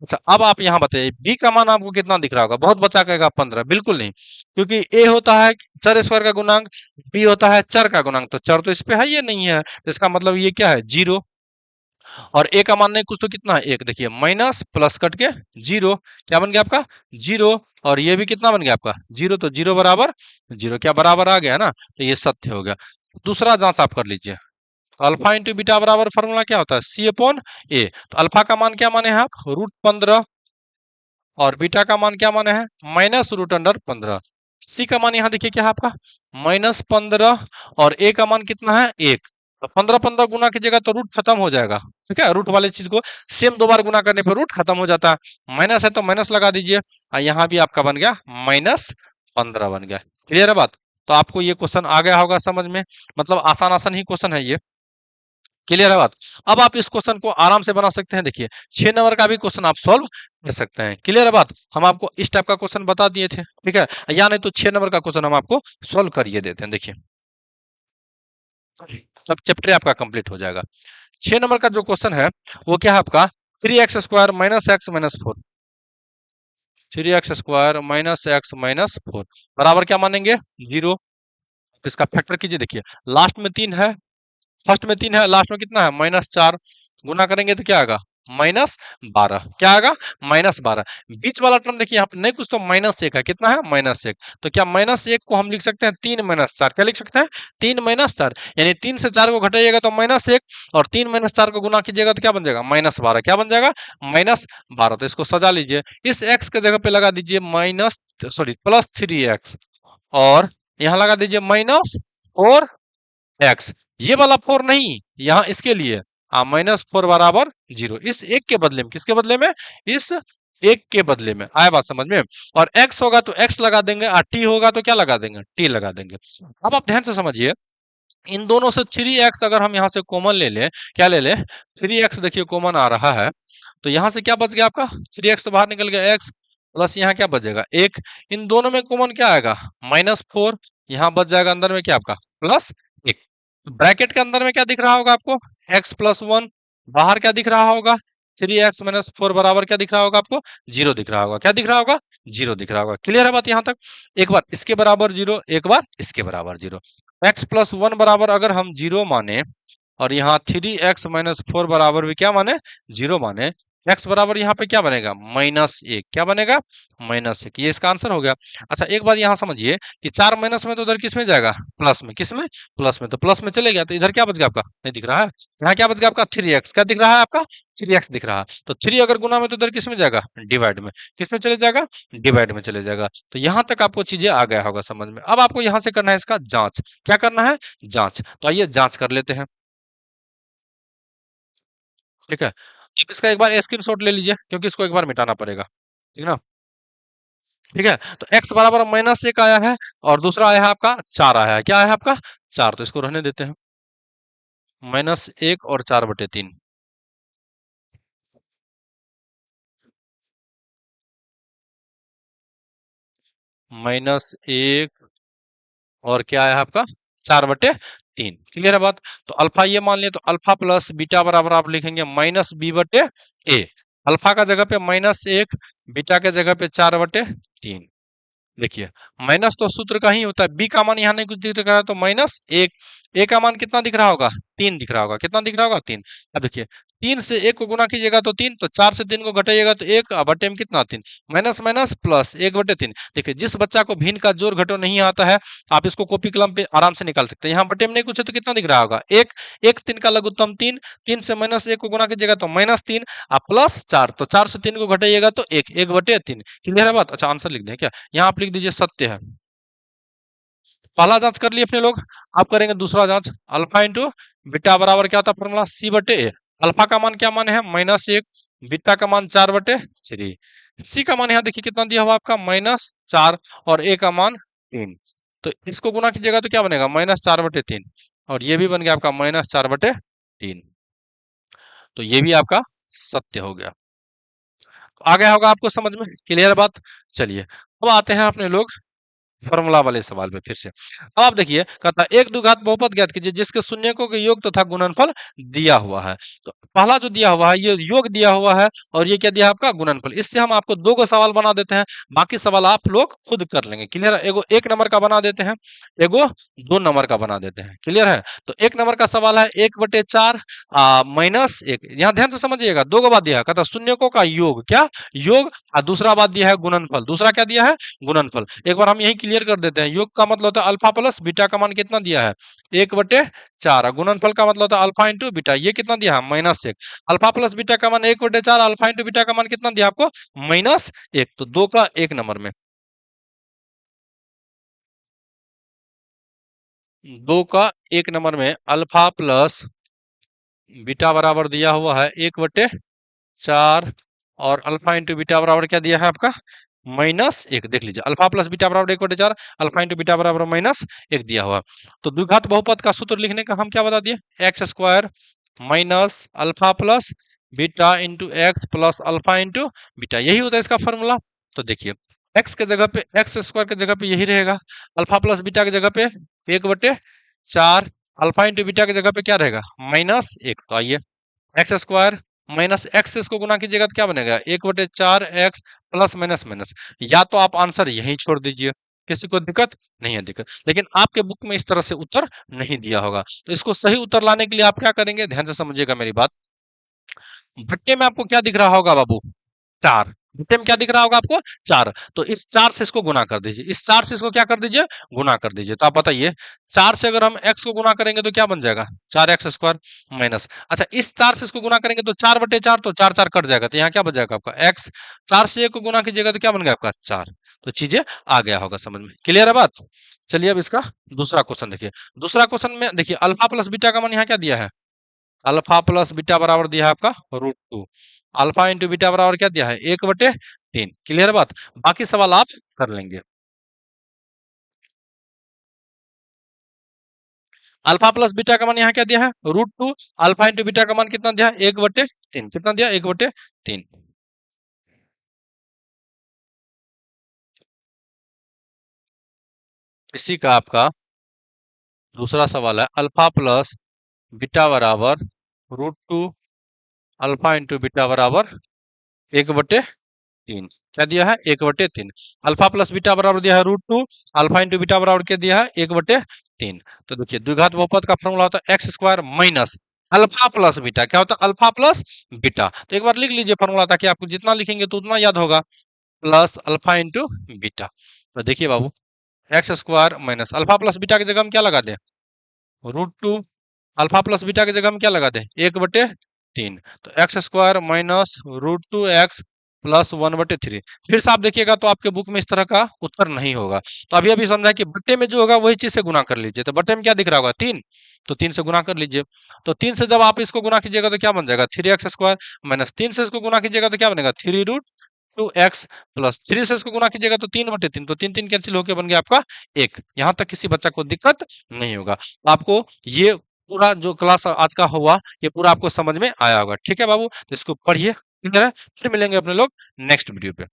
अच्छा, अब आप यहाँ बताइए बी का मान आपको कितना दिख रहा होगा? बहुत बच्चा कहेगा 15, बिल्कुल नहीं, क्योंकि ए होता है चर स्क्वायर का गुणांक, बी होता है चर का गुणांक, तो चर तो इस पे है ये नहीं है, तो इसका मतलब ये क्या है? 0। और ए का मान नहीं कुछ तो कितना है एक, देखिए माइनस प्लस कट के जीरो, क्या बन गया आपका जीरो, और ये भी कितना बन गया आपका जीरो, तो जीरो बराबर जीरो, क्या बराबर आ गया ना, तो ये सत्य हो गया। दूसरा जांच आप कर लीजिए, अल्फा इंटू बीटा बराबर फॉर्मूला क्या होता है सी अपॉन ए, तो अल्फा का मान क्या माने हैं आप √15, और बीटा का मान क्या माने हैं माइनस √अंडर 15। सी का मान यहाँ देखिए क्या है आपका -15, और ए का मान कितना है एक, तो 15 गुना कीजिएगा तो रूट खत्म हो जाएगा, ठीक है, रूट वाले चीज को सेम दो बार गुना करने पर रूट खत्म हो जाता है, माइनस है तो माइनस लगा दीजिए, और यहाँ भी आपका बन गया -15 बन गया। क्लियर है बात? तो आपको ये क्वेश्चन आ गया होगा समझ में, मतलब आसान आसान ही क्वेश्चन है ये। क्लियर है बात? अब आप इस क्वेश्चन को आराम से बना सकते हैं, देखिए 6 नंबर का भी क्वेश्चन आप सॉल्व कर सकते हैं। क्लियर है बात? हम आपको इस टाइप का क्वेश्चन बता दिए थे, ठीक है, या नहीं तो 6 नंबर का क्वेश्चन हम आपको सॉल्व करिए देते हैं, देखिए सब चैप्टर आपका कंप्लीट हो जाएगा। 6 नंबर का जो क्वेश्चन है वो क्या है आपका 3x² minus x minus 4, 3x² - x - 4 बराबर क्या मानेंगे जीरो, इसका फैक्टर कीजिए, देखिए लास्ट में 3 है, फर्स्ट में 3 है, लास्ट में कितना है -4, गुना करेंगे तो क्या आएगा -12, क्या आएगा -12। बीच वाला टर्म देखिए यहाँ पे नहीं कुछ तो -1 है, कितना है -1, तो क्या -1 को हम लिख सकते हैं 3 - 4, क्या लिख सकते हैं 3 - 4, यानी 3 से 4 को घटाइएगा तो -1, और 3 - 4 को गुना कीजिएगा तो क्या बन जाएगा -12, क्या बन जाएगा -12। तो इसको सजा लीजिए, इस x के जगह पे लगा दीजिए माइनस सॉरी +3x, और यहाँ लगा दीजिए -4x, ये वाला 4 नहीं, यहाँ इसके लिए -4 बराबर जीरो, इस एक के बदले में, किसके बदले में, इस एक के बदले में, आया बात समझ में। और x होगा तो x लगा देंगे, और t होगा तो क्या लगा देंगे t लगा देंगे। अब आप ध्यान से समझिए, इन दोनों से 3x अगर हम यहाँ से कॉमन ले लें, क्या ले लें 3x, देखिए कॉमन आ रहा है, तो यहाँ से क्या बच गया आपका 3x तो बाहर निकल गया, x प्लस यहाँ क्या बचेगा एक, इन दोनों में कॉमन क्या आएगा -4, यहाँ बच जाएगा अंदर में क्या आपका +1, ब्रैकेट के अंदर में क्या दिख रहा होगा आपको x+1, बाहर क्या दिख रहा होगा 3x - 4 बराबर क्या दिख रहा होगा आपको जीरो दिख रहा होगा, क्या दिख रहा होगा जीरो दिख रहा होगा। क्लियर है बात यहाँ तक? एक बार इसके बराबर जीरो, एक बार इसके बराबर जीरो, x+1 बराबर अगर हम जीरो माने, और यहाँ 3x - 4 बराबर भी क्या माने जीरो माने, x बराबर यहाँ पे क्या बनेगा -1, क्या बनेगा -1, ये इसका आंसर हो गया। अच्छा एक बात यहाँ समझिए कि 4 माइनस में तो उधर किस में जाएगा प्लस में, किस में प्लस में, तो प्लस में चले गया, तो इधर क्या बच गया आपका नहीं दिख रहा है, यहाँ क्या बच गया आपका 3x, क्या दिख रहा है आपका 3x दिख रहा है, तो 3 अगर गुना में तो उधर किस में जाएगा डिवाइड में, किस में चले जाएगा डिवाइड में चले जाएगा। तो यहाँ तक आपको चीजें आ गया होगा समझ में। अब आपको यहाँ से करना है इसका जांच, क्या करना है जांच, तो आइए जांच कर लेते हैं, ठीक है। आप इसका एक बार स्क्रीनशॉट ले लीजिए, क्योंकि इसको एक बार मिटाना पड़ेगा, ठीक है ना, ठीक है। तो x बराबर -1 आया है, और दूसरा आया है आपका 4 आया है, क्या आया है आपका 4, तो इसको रहने देते हैं, -1 और 4/3, -1 और क्या आया है आपका 4/3। क्लियर है बात? तो अल्फा ये मान लिया, तो अल्फा प्लस बीटा बराबर आप लिखेंगे -b/a, अल्फा का जगह पे -1, बीटा के जगह पे 4/3। देखिए माइनस तो सूत्र का ही होता है, बी का मान यहाँ नहीं कुछ दिख रहा है तो -1, ए का मान कितना दिख रहा होगा 3 दिख रहा होगा, कितना दिख रहा होगा 3। अब देखिए 3 से 1 को गुना कीजिएगा तो 3, तो 4 से 3 को घटाइएगा तो 1, बटे में कितना 3, माइनस माइनस प्लस 1/3। देखिए जिस बच्चा को भिन्न का जोड़ घटाव नहीं आता है, आप इसको कॉपी कलम पे आराम से निकाल सकते हैं, यहाँ बटे में नहीं कुछ है तो कितना दिख रहा होगा 1, 1 3 का लघुत्तम 3, 3 से -1 को गुना कीजिएगा तो -3, +4, तो 4 से 3 को घटाइएगा तो 1, 1/3। क्लियर है बात? अच्छा आंसर लिख दें क्या, यहाँ आप लिख दीजिए सत्य है। पहला जांच कर लिए अपने लोग, आप करेंगे दूसरा जांच, अल्फा इंटू बीटा बराबर क्या होता है फॉर्मूला c/a, अल्फा का मान क्या मान है -1, बीटा का मान 4/3, सी का मान यहाँ देखिए कितना दिया हुआ आपका -4, और ए का मान 3, तो इसको गुना कीजिएगा तो क्या बनेगा -4/3, और ये भी बन गया आपका -4/3, तो ये भी आपका सत्य हो गया। आ गया होगा आपको समझ में, क्लियर बात? चलिए अब आते हैं अपने लोग फॉर्मूला वाले सवाल में फिर से। अब आप देखिए, कहता है एक द्विघात बहुपद ज्ञात कीजिए जिसके शून्यकों के योग तथा गुणनफल दिया हुआ है। तो पहला जो दिया हुआ है ये योग दिया हुआ है, और ये क्या दिया है आपका गुणनफल। इससे हम आपको दो को सवाल बना देते हैं, बाकी सवाल आप लोग खुद कर लेंगे। क्लियर है? एगो 1 नंबर का बना देते हैं, एगो 2 नंबर का बना देते हैं। क्लियर है? तो 1 नंबर का सवाल है 1/4 -1। यहाँ ध्यान से समझिएगा, दो को बात दिया है, कहता है शून्यकों का योग, क्या योग, और दूसरा बात दिया है गुणनफल। दूसरा क्या दिया है? गुणनफल। एक बार हम यही क्लियर कर देते हैं। योग का मतलब होता है अल्फा प्लस बीटा का मान कितना दिया है? 1/4। गुणनफल का मतलब होता है अल्फा इंटू बीटा, ये कितना दिया है? -1। अल्फा प्लस बीटा का मान 1/4, अल्फा इंटू बीटा का मान कितना दिया आपको? -1। तो 2 का 1 नंबर में, 2 का 1 नंबर में अल्फा प्लस बीटा बराबर दिया हुआ है 1/4, और अल्फा इंटू बीटा बराबर क्या दिया है आपका? -1। देख लीजिए, अल्फा प्लस बीटा बराबर 1/4, अल्फा इंटू बीटा बराबर -1 दिया हुआ। तो द्विघात बहुपद का सूत्र लिखने का हम क्या बता दिए? X square minus alpha plus beta into x plus alpha into beta, यही होता है इसका फॉर्मूला। तो देखिए, एक्स के जगह पे, एक्स स्क्वायर के जगह पे यही रहेगा, अल्फा प्लस बीटा की जगह पे 1/4, अल्फा इंटू बीटा की जगह पे क्या रहेगा? -1। तो आइए, एक्स स्क्वायर माइनस एक्स से इसको गुना कीजिएगा तो क्या बनेगा? 1/4 एक्स प्लस माइनस माइनस। या तो आप आंसर यहीं छोड़ दीजिए, किसी को दिक्कत नहीं है, दिक्कत, लेकिन आपके बुक में इस तरह से उत्तर नहीं दिया होगा। तो इसको सही उत्तर लाने के लिए आप क्या करेंगे? ध्यान से समझिएगा मेरी बात। भट्टे में आपको क्या दिख रहा होगा बाबू? 4। भुट्टे में क्या दिख रहा होगा आपको? 4। तो इस 4 से इसको गुना कर दीजिए, इस 4 से इसको क्या कर दीजिए? गुना कर दीजिए। तो आप बताइए, 4 से अगर हम x को गुना करेंगे तो क्या बन जाएगा? 4x स्क्वायर माइनस, अच्छा इस 4 से इसको गुना करेंगे तो 4/4, तो 4 4 कट जाएगा, तो यहाँ क्या बच जाएगा आपका? x। 4 से 1 को गुना कीजिएगा तो क्या बन गया आपका? 4। तो चीजें आ गया होगा समझ में। क्लियर है बात? चलिए अब इसका दूसरा क्वेश्चन देखिए। दूसरा क्वेश्चन में देखिए, अल्फा प्लस बीटा का मान यहाँ क्या दिया है? अल्फा प्लस बीटा बराबर दिया है आपका √2। अल्फा इंटू बीटा बराबर क्या दिया है? 1/3। क्लियर बात? बाकी सवाल आप कर लेंगे। अल्फा प्लस बीटा का मान यहाँ क्या दिया है? √2। अल्फा इंटू बीटा का मान कितना दिया है? 1/3। कितना दिया? 1/3। इसी का आपका दूसरा सवाल है, अल्फा प्लस बीटा बराबर √2, अल्फा इंटू बीटा बराबर 1/3। क्या दिया है? 1/3। अल्फा प्लस बीटा बराबर दिया है √2, अल्फा इंटू बीटा बराबर क्या दिया है? 1/3। तो देखिए, द्विघात बहुपद का फॉर्मूला होता है X square minus alpha plus beta, क्या होता है? Alpha plus beta. तो एक बार लिख लीजिए फॉर्मूला, ताकि आपको जितना लिखेंगे तो उतना याद होगा, प्लस अल्फा इंटू बीटा। तो देखिए बाबू, x square minus alpha plus beta की जगह हम क्या लगा दें? √2। अल्फा प्लस बीटा की जगह हम क्या लगा दें? 1/3। तो x square minus √2x plus 1/3। फिर से आप देखिएगा तो आपके बुक में इस तरह का उत्तर नहीं होगा। तो अभी अभी समझा कि बट्टे में जो होगा वही चीज से गुना कर लीजिए। तो बट्टे में क्या दिख रहा होगा? 3। तो 3 से गुना कर लीजिए। तो 3 से जब आप इसको गुना कीजिएगा तो क्या बन जाएगा? 3x स्क्वायर माइनस 3 से इसको गुना कीजिएगा तो क्या बनेगा? 3√2x प्लस 3 से इसको गुना कीजिएगा तो 3/3। तो 3 3 कैंसिल होकर बन गया आपका 1। यहाँ तक किसी बच्चा को दिक्कत नहीं होगा। तो आपको ये पूरा जो क्लास आज का हुआ, ये पूरा आपको समझ में आया होगा। ठीक है बाबू? तो इसको पढ़िए। ठीक है? फिर मिलेंगे अपने लोग नेक्स्ट वीडियो पे।